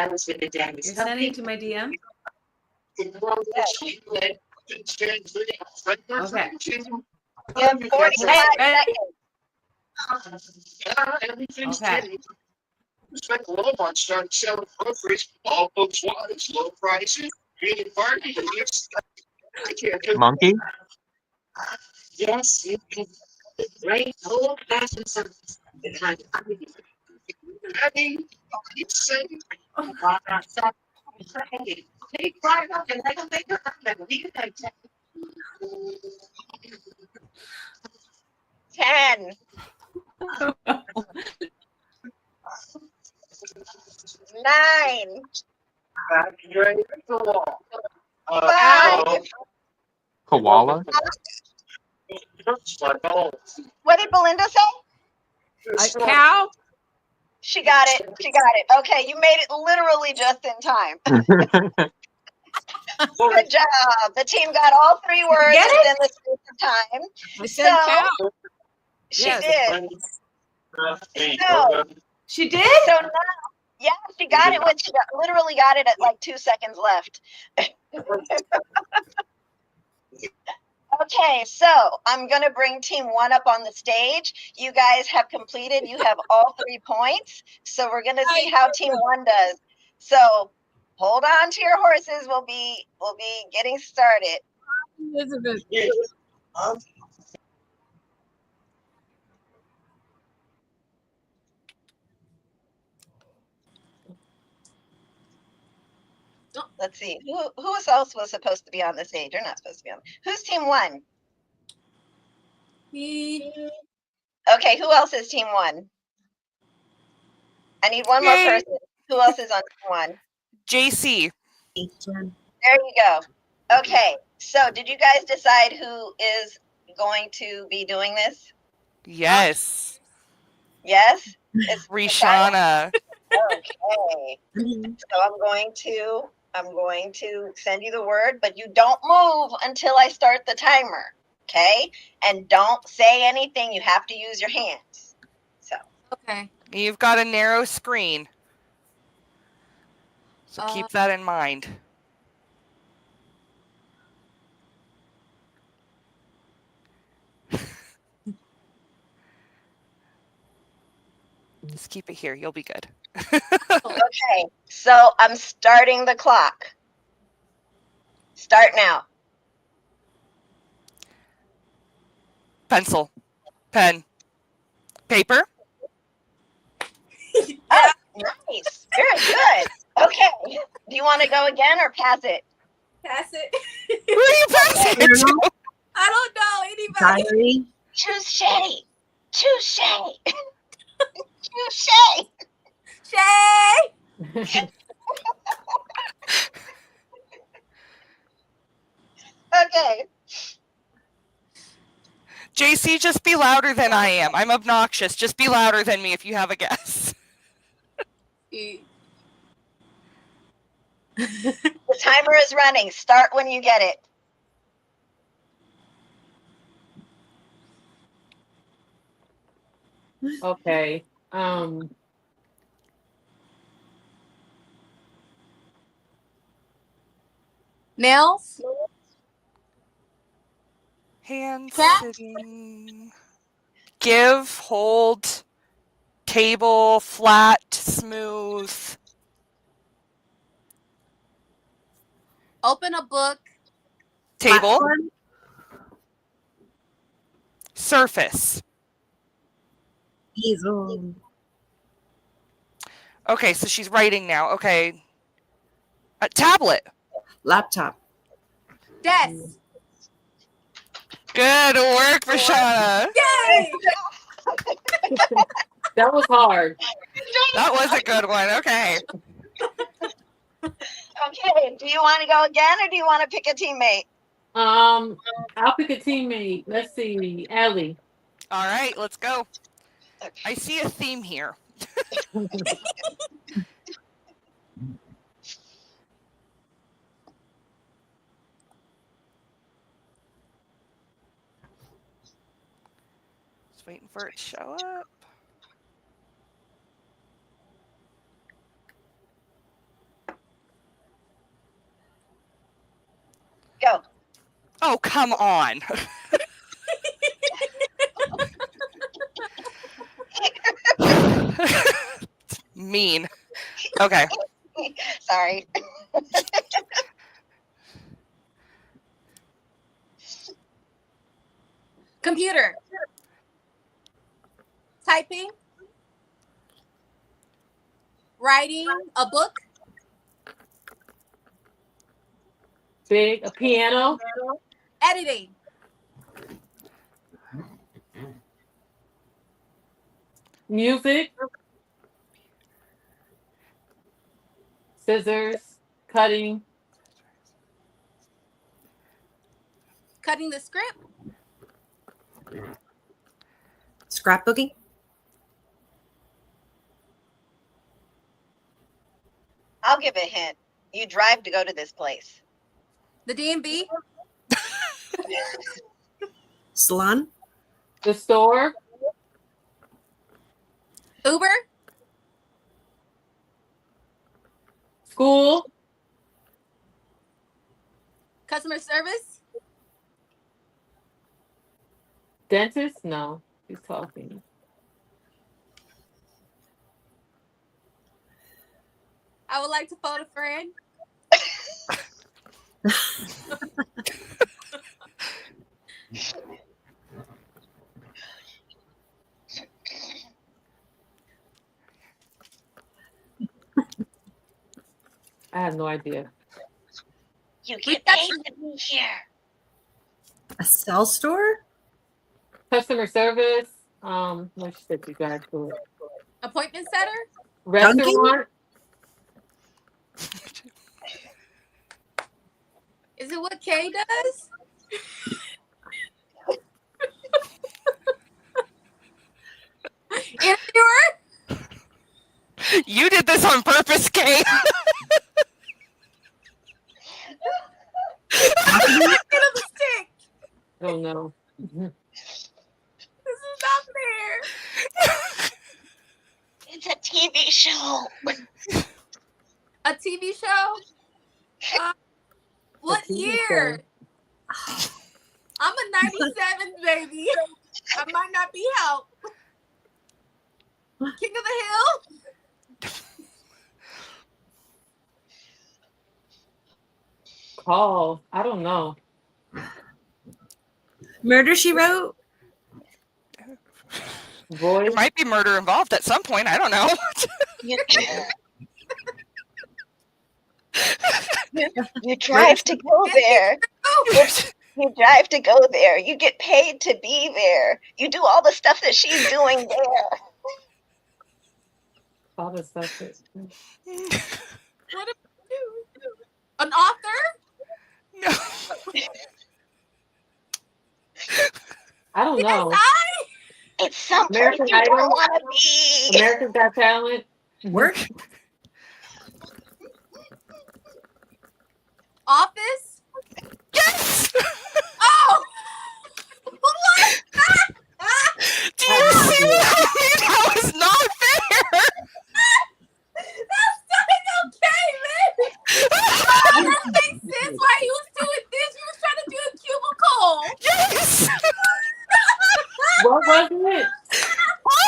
You're sending it to my DM? Okay. You have 45 seconds. Okay. Respect Walmart started selling groceries, all folks wise, low prices, being party, Monkey? Yes, you can. Great old fashioned service. Having you say, take pride up and let them make your you can take 10. 9. 5. Koala? What did Belinda say? Cow? She got it. She got it. Okay, you made it literally just in time. Good job. The team got all 3 words within the space of time. I said cow. She Yes. did. So, She did? So now, yeah, she got it when she literally got it at like 2 seconds left. Okay, so I'm going to bring team 1 up on the stage. You guys have completed. You have all 3 points. So we're going to see how team 1 does. So hold on to your horses. We'll be getting started. Elizabeth. Let's see. Who else was supposed to be on the stage? You're not supposed to be on. Who's team 1? Me. Okay, who else is team 1? I need one more person. Who else is on team 1? JC. There you go. Okay, so did you guys decide who is going to be doing this? Yes. Yes? It's Rishana. Okay. So I'm going to send you the word, but you don't move until I start the timer. Okay? And don't say anything. You have to use your hands. So. Okay. You've got a narrow screen. So keep that in mind. Just keep it here. You'll be good. Okay. So I'm starting the clock. Start now. Pencil. Pen. Paper. Oh, nice. Very good. Okay. Do you want to go again or pass it? Pass it. Who are you passing it to? I don't know anybody. Diary. Touche. Touche. Touche. Shay. Okay. JC, just be louder than I am. I'm obnoxious. Just be louder than me if you have a guess. The timer is running. Start when you get it. Okay. Nails. Hand sitting. Give, hold, table, flat, smooth. Open a book. Table. Surface. Easel. Okay, so she's writing now. Okay. A tablet. Laptop. Desk. Good work, Prashana. Yay! That was hard. That was a good one. Okay. Okay, do you want to go again or do you want to pick a teammate? I'll pick a teammate. Let's see, Ellie. All right, let's go. I see a theme here. Just waiting for it to show up. Go. Oh, come on. Mean. Okay. Sorry. Computer. Typing. Writing a book. Big, a piano. Editing. Music. Scissors. Cutting. Cutting the script. Scrapbooking. I'll give a hint. You drive to go to this place. The DMV. Salon. The store. Uber. School. Customer service. Dentist? No, he's talking. I would like to phone a friend. I have no idea. You get paid to be here. A cell store. Customer service. What should you guys do? Appointment setter. Restaurant. Is it what Kay does? Interviewer. You did this on purpose, Kay. Oh no. This is not fair. It's a TV show. A TV show? What TV year? I'm a 97 baby. I might not be helped. King of the Hill? Call. I don't know. Murder, She Wrote. Voice. There might be murder involved at some point. I don't know. You drive to go there. You drive to go there. You get paid to be there. You do all the stuff that she's doing there. All the stuff. What do I do? An author? No. I don't know. It's something American you don't Idol? want to be. America's Got Talent. Work. Office? Yes. Oh! What? Do you see what I mean? That was not fair. That's not okay, man. That makes sense why he was doing this. He was trying to do a cubicle. Yes. What was it?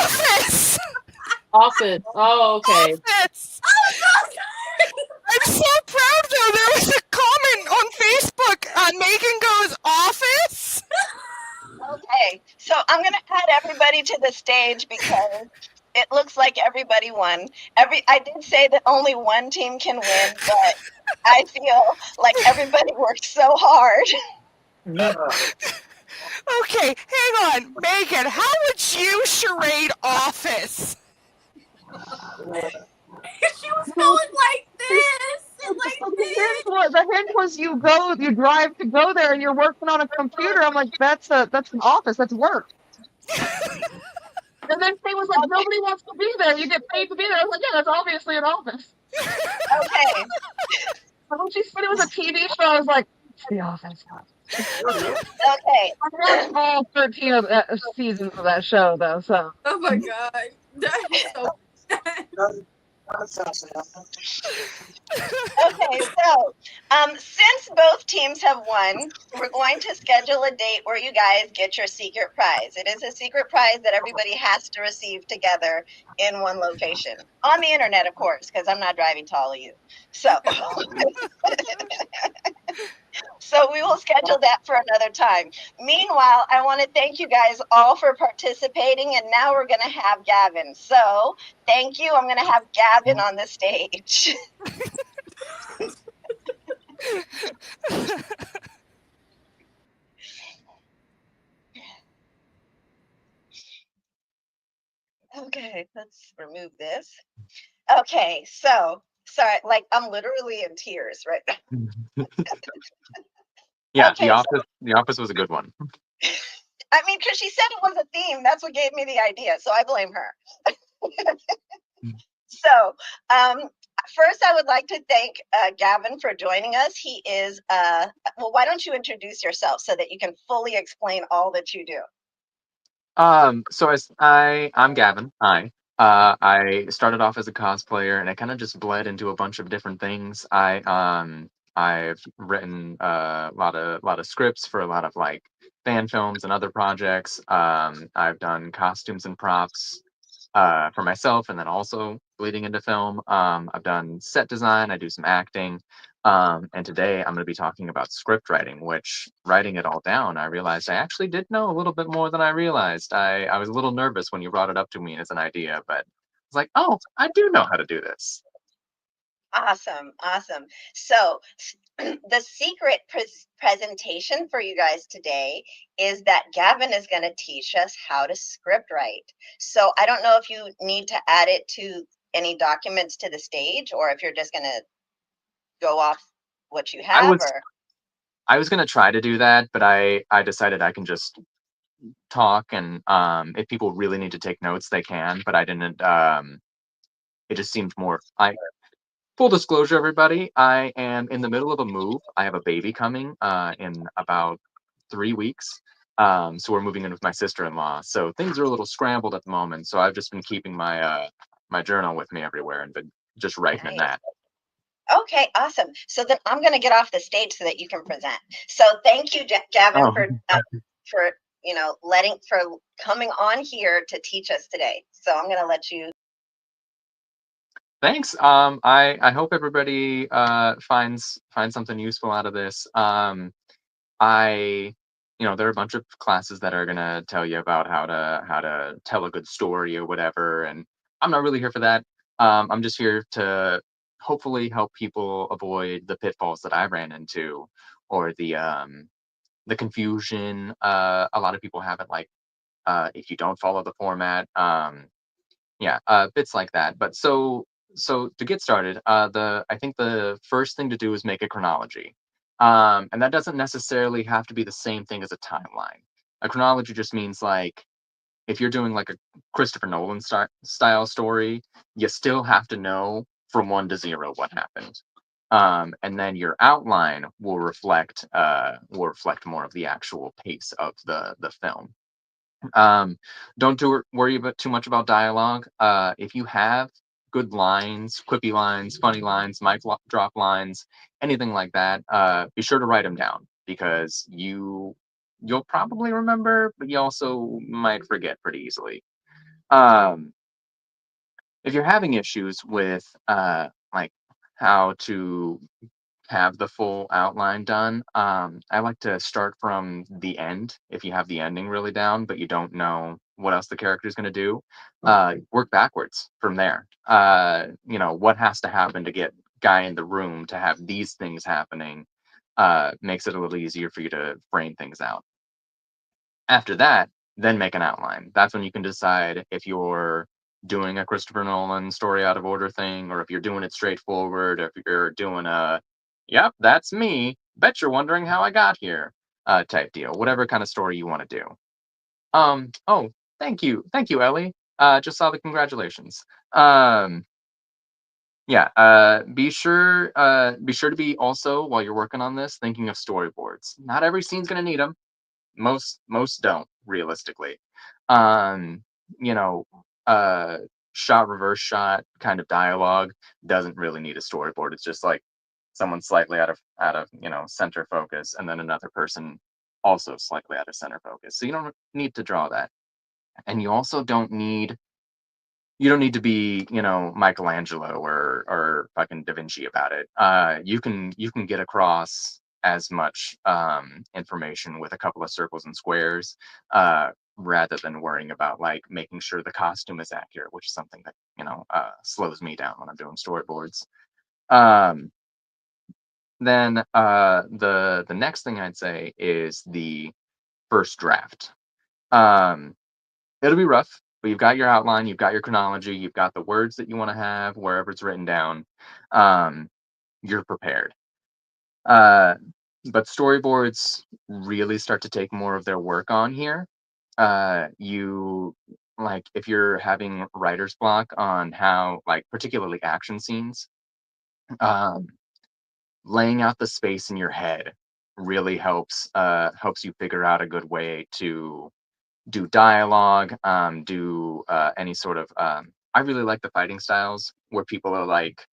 Office. Office. Oh, okay. Office. Oh, so sorry. I'm so proud though. There was a comment on Facebook. Megan goes office. Okay, so I'm going to add everybody to the stage because it looks like everybody won. I did say that only one team can win, but I feel like everybody worked so hard. Okay, hang on. Megan, how would you charade Office? She was going like this and like this. The hint was you drive to go there, and you're working on a computer. I'm like, that's an office. That's work. And then she was like, nobody wants to be there. You get paid to be there. I was like, yeah, that's obviously an office. Okay. And when she said it was a TV show, I was like, it's The Office. Okay. I watched all 13 of seasons of that show, though. So. Oh my god, that is so. Okay, so since both teams have won, we're going to schedule a date where you guys get your secret prize. It is a secret prize that everybody has to receive together in one location. On the internet, of course, because I'm not driving to all of you. So, so we will schedule that for another time. Meanwhile, I want to thank you guys all for participating, and now we're going to have Gavin. So thank you. I'm going to have Gavin on the stage. Okay, let's remove this. Okay, so sorry, like I'm literally in tears right now. Yeah, Okay, The Office was a good one. I mean, because she said it was a theme, that's what gave me the idea, so I blame her. So, first, I would like to thank Gavin for joining us. He is, well, why don't you introduce yourself so that you can fully explain all that you do? So I'm Gavin. Hi. I started off as a cosplayer, and I kind of just bled into a bunch of different things. I've written a lot of scripts for a lot of like fan films and other projects. I've done costumes and props for myself, and then also bleeding into film. I've done set design. I do some acting. And today I'm going to be talking about script writing, which writing it all down, I realized I actually did know a little bit more than I realized. I was a little nervous when you brought it up to me as an idea, but I was like, oh, I do know how to do this. Awesome, awesome. So, the secret presentation for you guys today is that Gavin is going to teach us how to script write. So, I don't know if you need to add it to any documents to the stage, or if you're just going to go off what you I have, was or I was going to try to do that, but I decided I can just talk, and if people really need to take notes, they can, but I didn't. It just seemed more. Full disclosure, everybody, I am in the middle of a move. I have a baby coming in about 3 weeks. So we're moving in with my sister-in-law. So things are a little scrambled at the moment. So I've just been keeping my journal with me everywhere and been just writing in nice. that. Okay, awesome. So then I'm going to get off the stage so that you can present. So thank you, Gavin, Oh, for for coming on here to teach us today. So I'm going to let you. thanks. I hope everybody finds something useful out of this. I there are a bunch of classes that are gonna tell you about how to tell a good story or whatever, and I'm not really here for that. I'm just here to hopefully help people avoid the pitfalls that I ran into, or the confusion a lot of people have it, like if you don't follow the format. Yeah, bits like that. But so to get started, I think the first thing to do is make a chronology, and that doesn't necessarily have to be the same thing as a timeline. A chronology just means like if you're doing like a Christopher Nolan style story, you still have to know from 1 to 0 what happened, and then your outline will reflect more of the actual pace of the film. Um, don't worry about too much about dialogue. If you have good lines, quippy lines, funny lines, drop lines, anything like that, be sure to write them down because you'll probably remember, but you also might forget pretty easily. Um, if you're having issues with like how to have the full outline done, I like to start from the end. If you have the ending really down, but you don't know what else the character is going to do, work backwards from there. What has to happen to get guy in the room to have these things happening makes it a little easier for you to frame things out. After that, then make an outline. That's when you can decide if you're doing a Christopher Nolan story out of order thing, or if you're doing it straightforward, or if you're doing a, yep, that's me, bet you're wondering how I got here, type deal. Whatever kind of story you want to do. Oh, thank you, Ellie. Just saw the congratulations. Yeah, be sure to be also, while you're working on this, thinking of storyboards. Not every scene's gonna need them. Most don't, realistically. Um, you know, uh, shot reverse shot kind of dialogue doesn't really need a storyboard. It's just like someone slightly out of center focus, and then another person also slightly out of center focus. So you don't need to draw that, and you don't need to be, Michelangelo or fucking Da Vinci about it. You can get across as much information with a couple of circles and squares, rather than worrying about like making sure the costume is accurate, which is something that slows me down when I'm doing storyboards. Um, then the next thing I'd say is the first draft. Um, It'll be rough, but you've got your outline, you've got your chronology, you've got the words that you want to have wherever it's written down. Um, you're prepared. Uh, but storyboards really start to take more of their work on here. You like if you're having writer's block on how, like, particularly action scenes, um, laying out the space in your head really helps you figure out a good way to do dialogue, do any sort of. I really like the fighting styles where people are like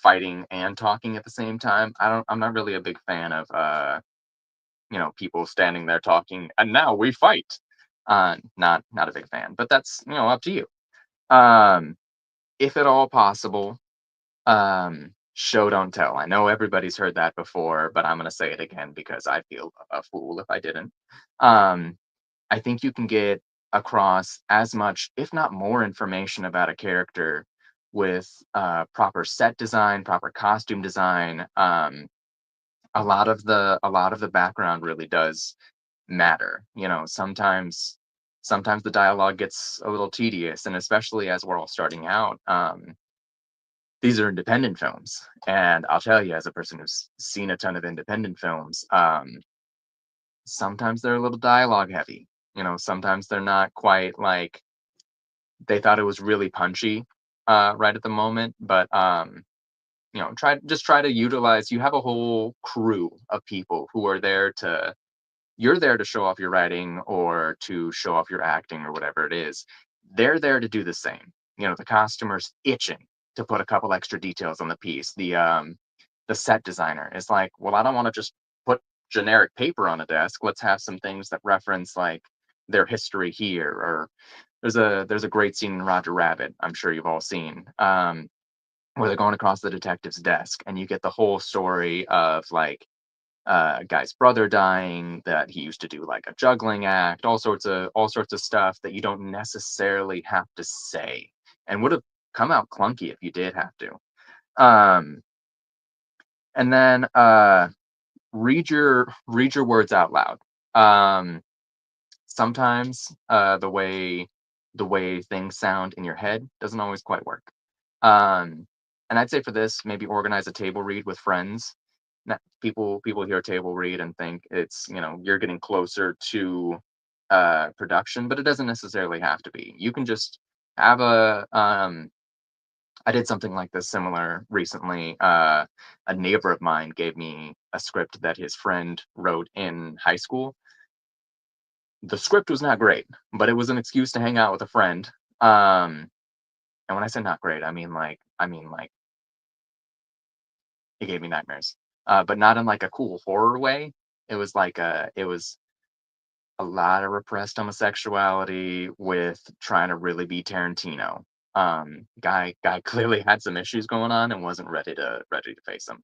fighting and talking at the same time. I'm not really a big fan of people standing there talking and now we fight. Not a big fan, but that's up to you. Um, if at all possible, show don't tell. I know everybody's heard that before, but I'm gonna say it again because I feel a fool if I didn't. Um, I think you can get across as much, if not more, information about a character with proper set design, proper costume design. A lot of the background really does matter. Sometimes the dialogue gets a little tedious, and especially as we're all starting out. These are independent films, and I'll tell you, as a person who's seen a ton of independent films, sometimes they're a little dialogue heavy. Sometimes they're not quite like they thought it was really punchy right at the moment, but try to utilize. You have a whole crew of people who are there to you're there to show off your writing or to show off your acting or whatever it is. They're there to do the same. The costumer's itching to put a couple extra details on the piece. The set designer is like, well, I don't want to just put generic paper on a desk. Let's have some things that reference like their history here. Or there's a great scene in Roger Rabbit, I'm sure you've all seen, where they're going across the detective's desk and you get the whole story of like a guy's brother dying, that he used to do like a juggling act, all sorts of stuff that you don't necessarily have to say, and would have come out clunky if you did have to. Um, and then read your words out loud. Um, Sometimes the way things sound in your head doesn't always quite work. And I'd say for this, maybe organize a table read with friends. People hear table read and think it's you're getting closer to production, but it doesn't necessarily have to be. You can just have a I did something like this similar recently. A neighbor of mine gave me a script that his friend wrote in high school. The script was not great, but it was an excuse to hang out with a friend. And when I say not great, I mean like it gave me nightmares. But not in like a cool horror way. It was a lot of repressed homosexuality with trying to really be Tarantino. Guy clearly had some issues going on and wasn't ready to face them.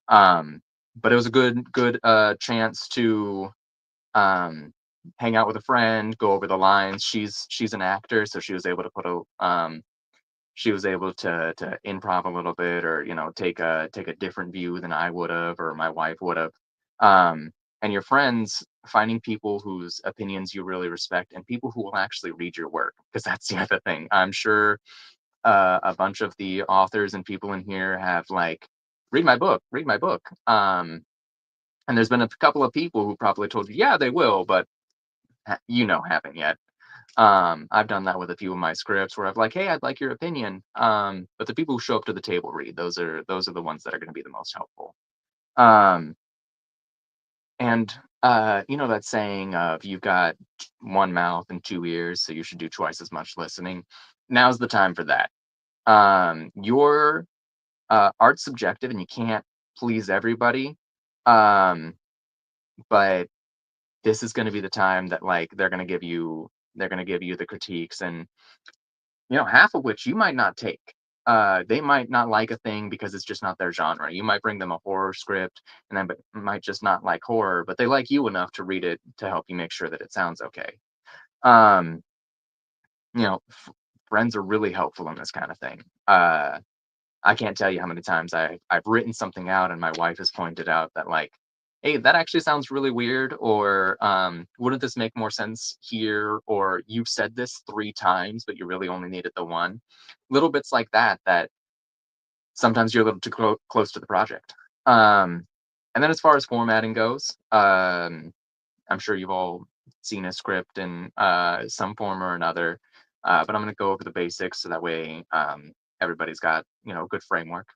Um, but it was a good chance to um hang out with a friend, go over the lines. She's an actor, so she was able to improv a little bit, or take a different view than I would have or my wife would have. And your friends finding people whose opinions you really respect and people who will actually read your work, because that's the other thing. I'm sure a bunch of the authors and people in here have like, read my book, read my book. And there's been a couple of people who probably told you, yeah, they will, but haven't yet. I've done that with a few of my scripts where I've like, hey, I'd like your opinion. But the people who show up to the table read, those are the ones that are going to be the most helpful. And that saying of you've got one mouth and two ears, so you should do twice as much listening. Now's the time for that. Your art's subjective and you can't please everybody. But this is going to be the time that like they're going to give you the critiques, and half of which you might not take. They might not like a thing because it's just not their genre. You might bring them a horror script and then but might just not like horror, but they like you enough to read it to help you make sure that it sounds okay. Um, friends are really helpful in this kind of thing. I can't tell you how many times I've written something out and my wife has pointed out that like, hey, that actually sounds really weird, or wouldn't this make more sense here? Or you've said this 3 times, but you really only needed the one. Little bits like that sometimes you're a little too close to the project. And then as far as formatting goes, I'm sure you've all seen a script in some form or another, but I'm going to go over the basics so that way everybody's got a good framework.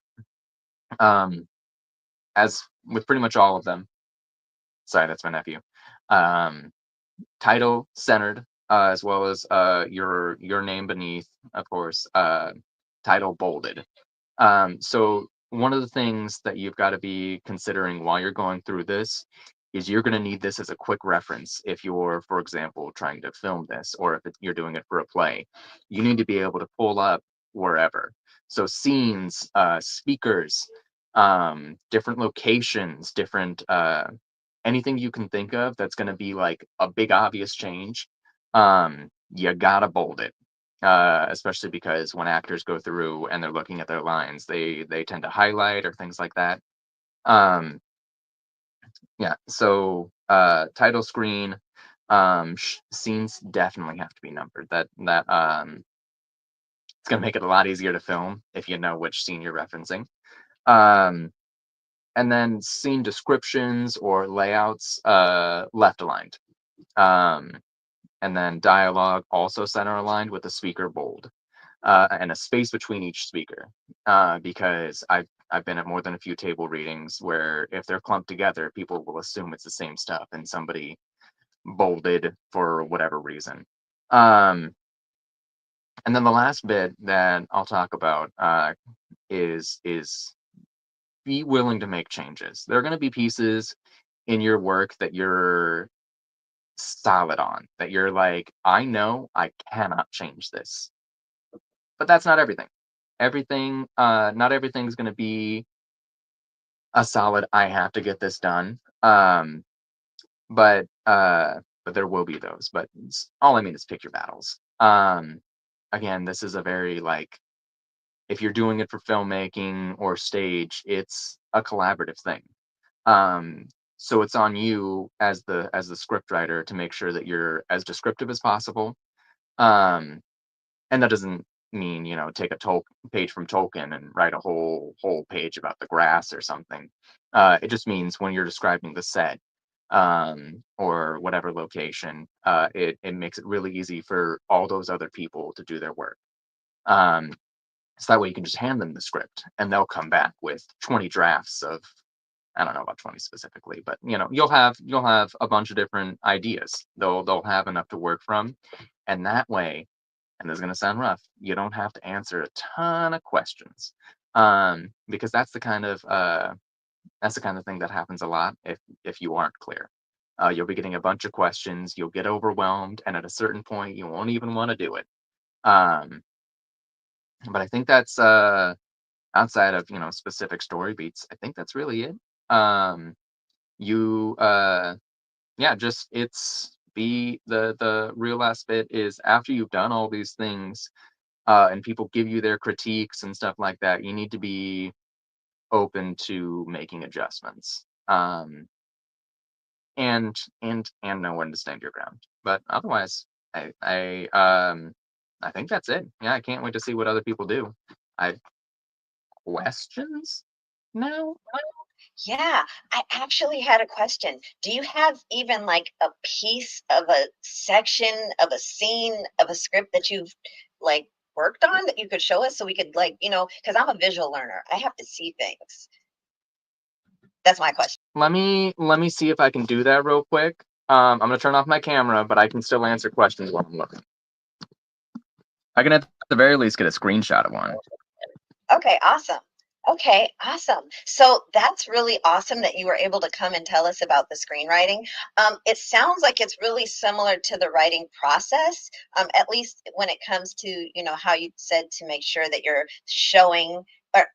As with pretty much all of them, sorry, that's my nephew. Title centered, as well as your name beneath, of course. Title bolded. So one of the things that you've got to be considering while you're going through this is you're going to need this as a quick reference if you're, for example, trying to film this, or if you're doing it for a play. You need to be able to pull up wherever. So scenes, speakers, different locations, different anything you can think of that's going to be like a big obvious change. You gotta bold it. Especially because when actors go through and they're looking at their lines, they tend to highlight or things like that. Yeah, so title screen, scenes definitely have to be numbered. That it's gonna make it a lot easier to film if you know which scene you're referencing. And then scene descriptions or layouts, left aligned. And then dialogue also center aligned with the speaker bold. And a space between each speaker, because I've been at more than a few table readings where if they're clumped together, people will assume it's the same stuff, and somebody bolded for whatever reason. And then the last bit that I'll talk about is be willing to make changes. There are going to be pieces in your work that you're solid on, that you're like, I know I cannot change this. But that's not everything. Not everything's going to be a solid, I have to get this done. But there will be those. But all I mean is pick your battles. Again, this is a very like, if you're doing it for filmmaking or stage, it's a collaborative thing. So it's on you as the script writer to make sure that you're as descriptive as possible. And that doesn't mean take a page from Tolkien and write a whole page about the grass or something. It just means when you're describing the set or whatever location, it makes it really easy for all those other people to do their work. So that way you can just hand them the script and they'll come back with 20 drafts of, I don't know about 20 specifically, but you'll have a bunch of different ideas. They'll have enough to work from, and that way, and this is going to sound rough, you don't have to answer a ton of questions, because that's the kind of thing that happens a lot if you aren't clear. You'll be getting a bunch of questions, you'll get overwhelmed, and at a certain point, you won't even want to do it. But I think that's outside of specific story beats. I think that's really it. You yeah, just it's the real last bit is after you've done all these things, and people give you their critiques and stuff like that, you need to be open to making adjustments. know when to stand your ground. But otherwise, I think that's it. Yeah, I can't wait to see what other people do. I questions now. Yeah, I actually had a question. Do you have even like a piece of a section of a scene of a script that you've like worked on that you could show us so we could like, because I'm a visual learner. I have to see things. That's my question. Let me see if I can do that real quick. I'm gonna turn off my camera, but I can still answer questions while I'm looking. I can at the very least get a screenshot of one. Okay, awesome. Okay, awesome. So that's really awesome that you were able to come and tell us about the screenwriting. It sounds like it's really similar to the writing process, at least when it comes to, how you said to make sure that you're showing or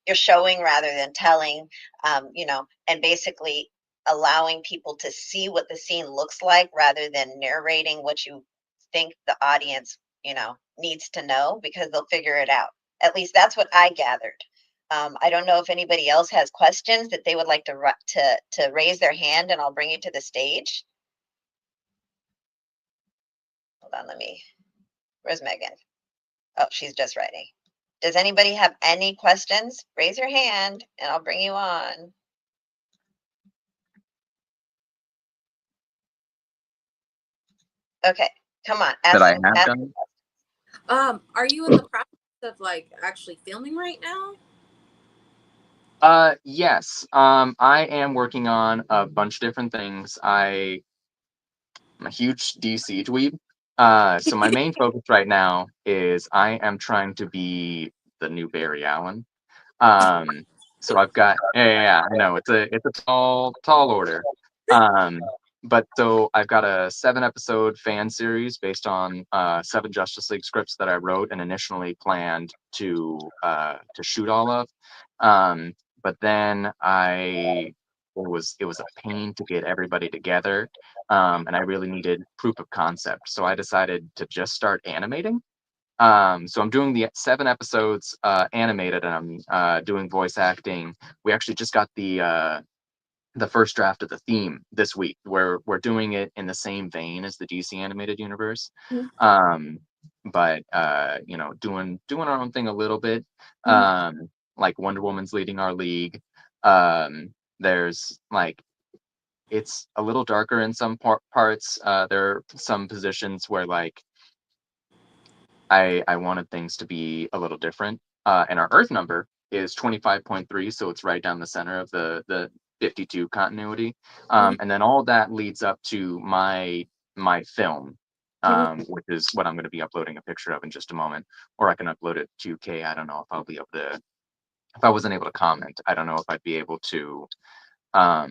you're showing rather than telling, and basically allowing people to see what the scene looks like rather than narrating what you think the audience, needs to know because they'll figure it out. At least that's what I gathered. I don't know if anybody else has questions that they would like to raise their hand, and I'll bring you to the stage. Hold on, where's Megan? Oh, she's just writing. Does anybody have any questions? Raise your hand, and I'll bring you on. Okay, come on. That I have done. Are you in the process of like actually filming right now? Yes. I am working on a bunch of different things. I'm a huge DC dweeb. So my main focus right now is I am trying to be the new Barry Allen. So I've got yeah, I know it's a tall order. But so I've got a 7-episode fan series based on 7 Justice League scripts that I wrote and initially planned to shoot all of. But then it was a pain to get everybody together, and I really needed proof of concept. So I decided to just start animating. So I'm doing the 7 episodes animated, and I'm doing voice acting. We actually just got the first draft of the theme this week. We're doing it in the same vein as the DC animated universe, but doing our own thing a little bit. Like Wonder Woman's leading our league. There's like it's a little darker in some parts. There are some positions where like I wanted things to be a little different. And our Earth number is 25.3, so it's right down the center of the 52 continuity. And then all that leads up to my film, which is what I'm going to be uploading a picture of in just a moment. Or I can upload it to K. I don't know if I'll be able to. If I wasn't able to comment, I don't know if I'd be able to show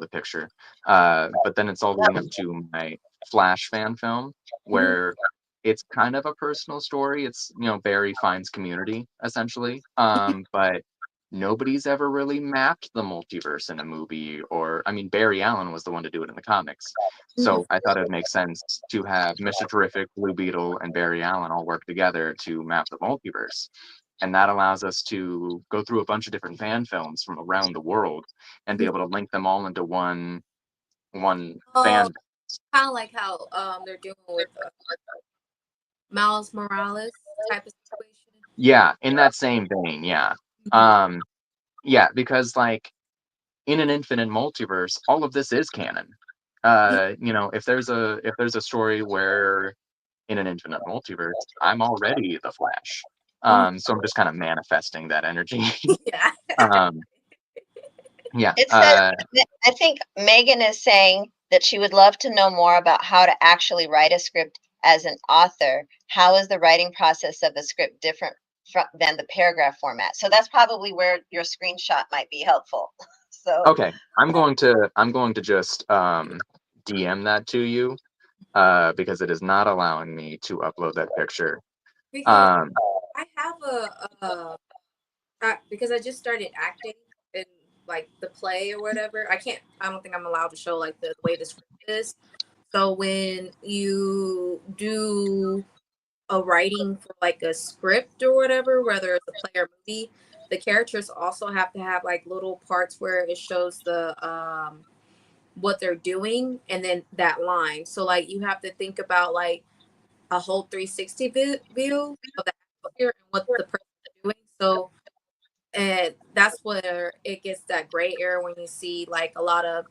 the picture. But then it's all leading up to my Flash fan film, where it's kind of a personal story. It's, Barry finds community, essentially. But nobody's ever really mapped the multiverse in a movie, Barry Allen was the one to do it in the comics. So I thought it would make sense to have Mr. Terrific, Blue Beetle, and Barry Allen all work together to map the multiverse. And that allows us to go through a bunch of different fan films from around the world and be able to link them all into one fan. Kind of like how they're doing with Miles Morales type of situation. Yeah, in that same vein, yeah. Yeah, because like in an infinite multiverse, all of this is canon. If there's a story where in an infinite multiverse, I'm already the Flash. So I'm just kind of manifesting that energy. Yeah. Yeah. It says, I think Megan is saying that she would love to know more about how to actually write a script as an author. How is the writing process of a script different than the paragraph format? So that's probably where your screenshot might be helpful. So okay, I'm going to just DM that to you because it is not allowing me to upload that picture. Because I have because I just started acting in like the play or whatever. I don't think I'm allowed to show like the way the script is. So when you do a writing for like a script or whatever, whether it's a play or movie, the characters also have to have like little parts where it shows the what they're doing and then that line. So like you have to think about like a whole 360 view of the atmosphere and what the person is doing. So and that's where it gets that gray area when you see like a lot of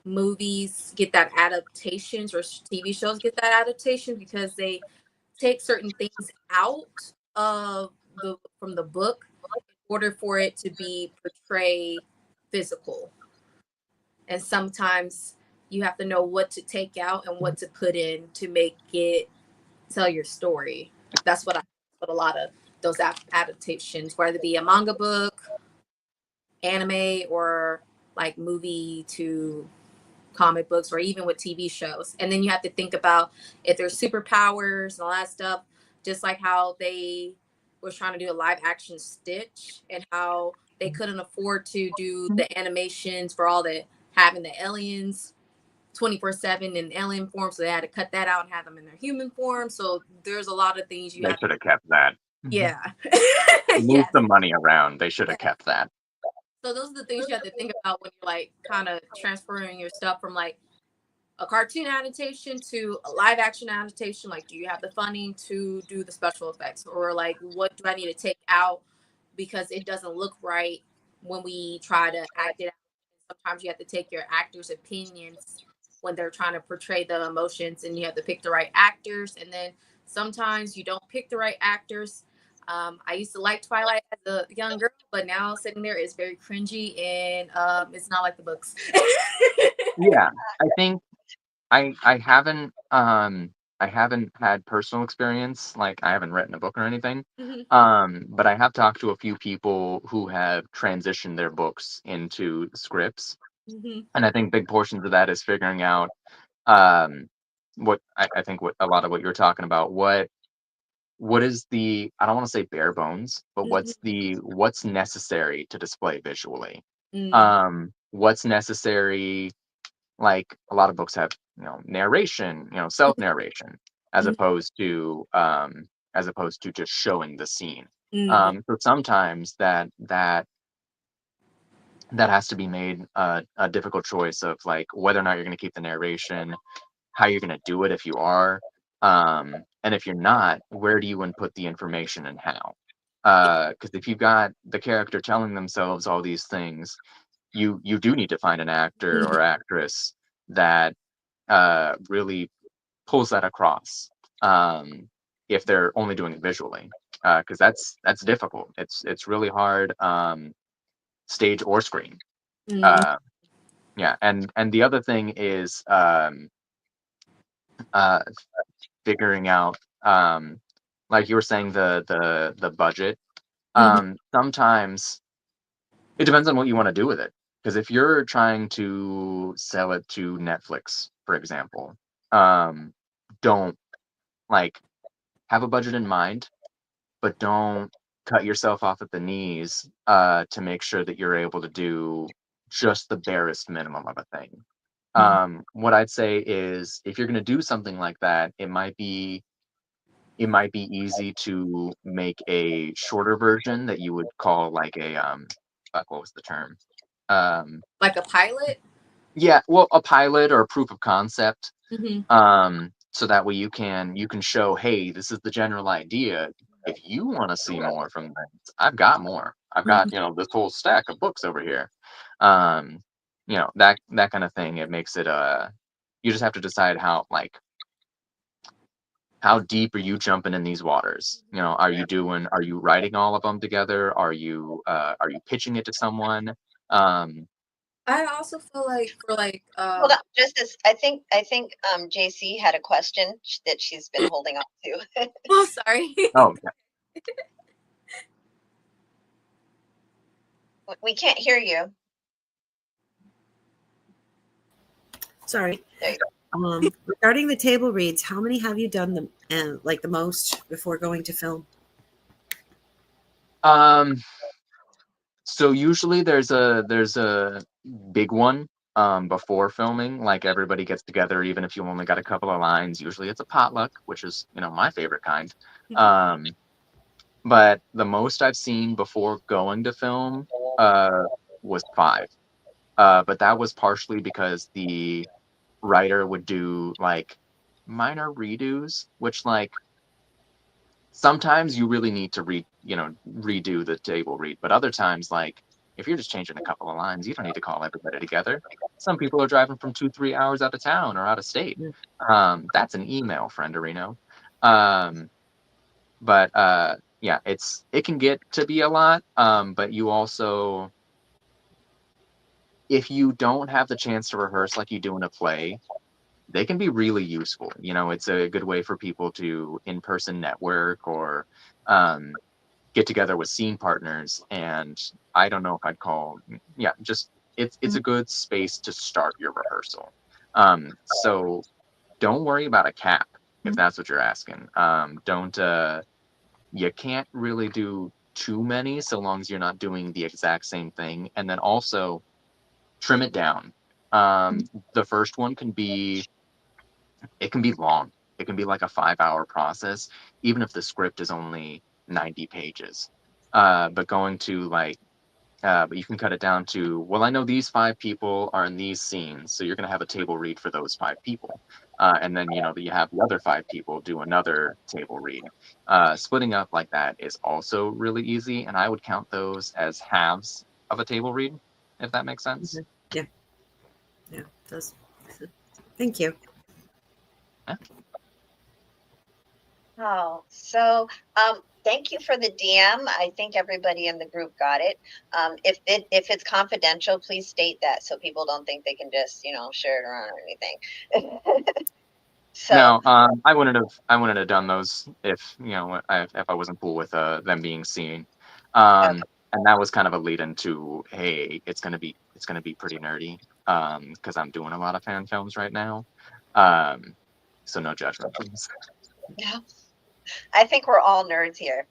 movies get that adaptations or TV shows get that adaptation because they take certain things out of the from the book in order for it to be portrayed physical. And sometimes you have to know what to take out and what to put in to make it tell your story. That's what a lot of those adaptations, whether it be a manga book, anime, or like movie to comic books, or even with TV shows. And then you have to think about if there's superpowers and all that stuff, just like how they was trying to do a live action Stitch and how they couldn't afford to do the animations for all the having the aliens 24/7 in alien form, so they had to cut that out and have them in their human form. So there's a lot of things you They have should have kept that. yeah. Move Yes. the money around. They should have kept that. So those are the things you have to think about when you're like kind of transferring your stuff from like a cartoon adaptation to a live action adaptation. Like, do you have the funding to do the special effects, or like what do I need to take out because it doesn't look right when we try to act it out? Sometimes you have to take your actors' opinions when they're trying to portray the emotions, and you have to pick the right actors. And then sometimes you don't pick the right actors. I used to like Twilight as a young girl, but now sitting there is very cringy, and it's not like the books. Yeah, I think I haven't had personal experience, like I haven't written a book or anything. But I have talked to a few people who have transitioned their books into scripts. And I think big portions of that is figuring out what I think what a lot of what you're talking about, what is the, I don't want to say bare bones, but what's necessary to display visually. What's necessary, like a lot of books have, narration, self-narration, as opposed to just showing the scene. So sometimes that has to be made a difficult choice of like whether or not you're going to keep the narration, how you're going to do it if you are, and if you're not, where do you input the information and how? Because if you've got the character telling themselves all these things, you do need to find an actor or actress that really pulls that across, if they're only doing it visually, because that's difficult. It's really hard, stage or screen. uh, yeah, and the other thing is uh, figuring out, like you were saying, the budget. Sometimes it depends on what you want to do with it. Because if you're trying to sell it to Netflix, for example, don't, like, have a budget in mind, but don't cut yourself off at the knees to make sure that you're able to do just the barest minimum of a thing. What I'd say is if you're going to do something like that, it might be easy to make a shorter version that you would call like a fuck, what was the term? Like a pilot. Yeah, well, a pilot or a proof of concept. So that way you can show, hey, this is the general idea. If you want to see more from this, I've got more. I've got, this whole stack of books over here. That kind of thing. It makes it you just have to decide how deep are you jumping in these waters? Are you writing all of them together? Are you pitching it to someone? I also feel like for like Hold on, just as I think JC had a question that she's been holding on to. oh sorry. Oh, We can't hear you. Sorry. There you go. Regarding the table reads, how many have you done the most before going to film? So usually there's a big one before filming, like everybody gets together, even if you only got a couple of lines. Usually it's a potluck, which is, my favorite kind. But the most I've seen before going to film was 5. But that was partially because the writer would do like minor redos, which like sometimes you really need to redo the table read, but other times, like if you're just changing a couple of lines, you don't need to call everybody together. Some people are driving from 2-3 hours out of town or out of state. That's an email, friend Areno. But yeah, it can get to be a lot. But you also, if you don't have the chance to rehearse like you do in a play, they can be really useful. It's a good way for people to in-person network or get together with scene partners. And I don't know if I'd call, yeah, just it's a good space to start your rehearsal. So don't worry about a cap if that's what you're asking. Don't you can't really do too many so long as you're not doing the exact same thing. And then also trim it down. The first one can be long. It can be like a 5-hour process, even if the script is only 90 pages. But going to like, but you can cut it down to, well, I know these 5 people are in these scenes, so you're going to have a table read for those 5 people. And then, you have the other 5 people do another table read. Splitting up like that is also really easy, and I would count those as halves of a table read, if that makes sense. Yeah. Yeah, it does. Thank you. Oh, so thank you for the DM. I think everybody in the group got it. If it's confidential, please state that so people don't think they can just share it around or anything. So No, I wouldn't have done those if if I wasn't cool with them being seen. okay. And that was kind of a lead into, hey, it's gonna be pretty nerdy because I'm doing a lot of fan films right now. So no judgment, please. Yeah. I think we're all nerds here.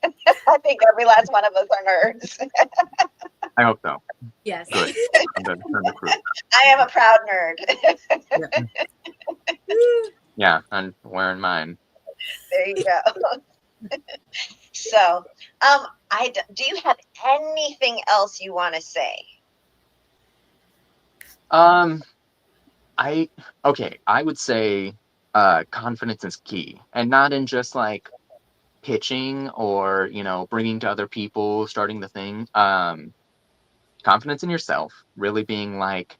I think every last one of us are nerds. I hope so. Yes. Good. I'm done from the crew. I am a proud nerd. Yeah, I'm wearing mine. There you go. So, do you have anything else you want to say? I would say confidence is key, and not in just like pitching or bringing to other people, starting the thing. Confidence in yourself, really being like,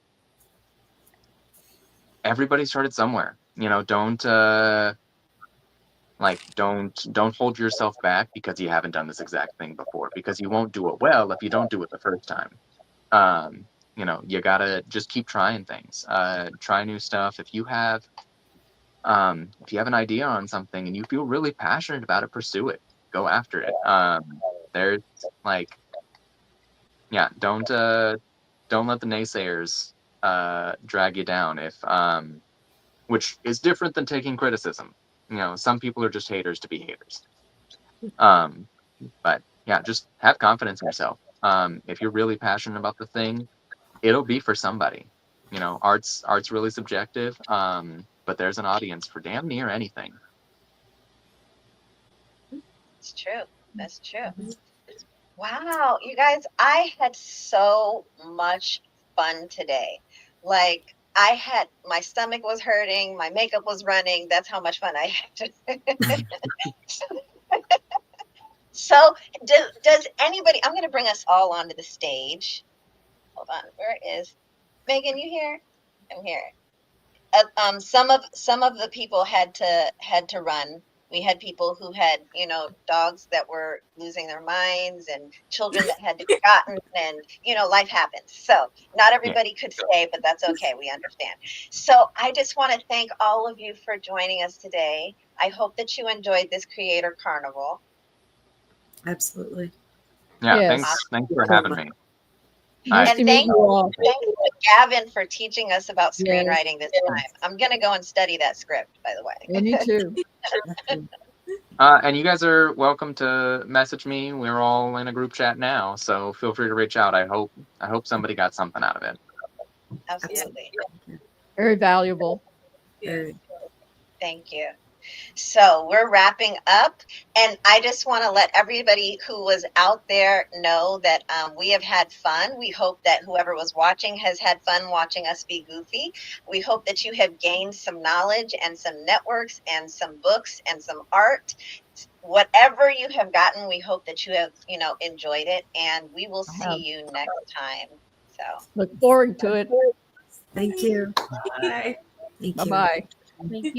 everybody started somewhere. Don't hold yourself back because you haven't done this exact thing before, because you won't do it well if you don't do it the first time. You gotta just keep trying things, try new stuff. If you have an idea on something and you feel really passionate about it, pursue it, go after it. There's like, yeah, don't let the naysayers drag you down, which is different than taking criticism. Some people are just haters to be haters. But yeah, just have confidence in yourself. If you're really passionate about the thing, it'll be for somebody. Art's really subjective, but there's an audience for damn near anything. It's true. That's true. Wow, you guys, I had so much fun today. Like, my stomach was hurting, my makeup was running. That's how much fun I had. So, does anybody? I'm going to bring us all onto the stage. Hold on, where is Megan? You here? I'm here. Some of the people had to run. We had people who had dogs that were losing their minds and children that had to be gotten, and life happens. So not everybody could stay, but that's okay. We understand. So I just want to thank all of you for joining us today. I hope that you enjoyed this Creator Carnival. Absolutely. Yeah, Yes. thanks for having me. Nice to meet you all. Thank you to Gavin for teaching us about screenwriting this time. I'm going to go and study that script, by the way. Yeah, me too. And you guys are welcome to message me. We're all in a group chat now, so feel free to reach out. I hope somebody got something out of it. Absolutely. Very valuable. Thank you. So we're wrapping up, and I just want to let everybody who was out there know that we have had fun. We hope that whoever was watching has had fun watching us be goofy. We hope that you have gained some knowledge and some networks and some books and some art. Whatever you have gotten, we hope that you have, enjoyed it, and we will see you next time. So look forward to it. Thank you. Bye. Thank you. Bye-bye. Thank you.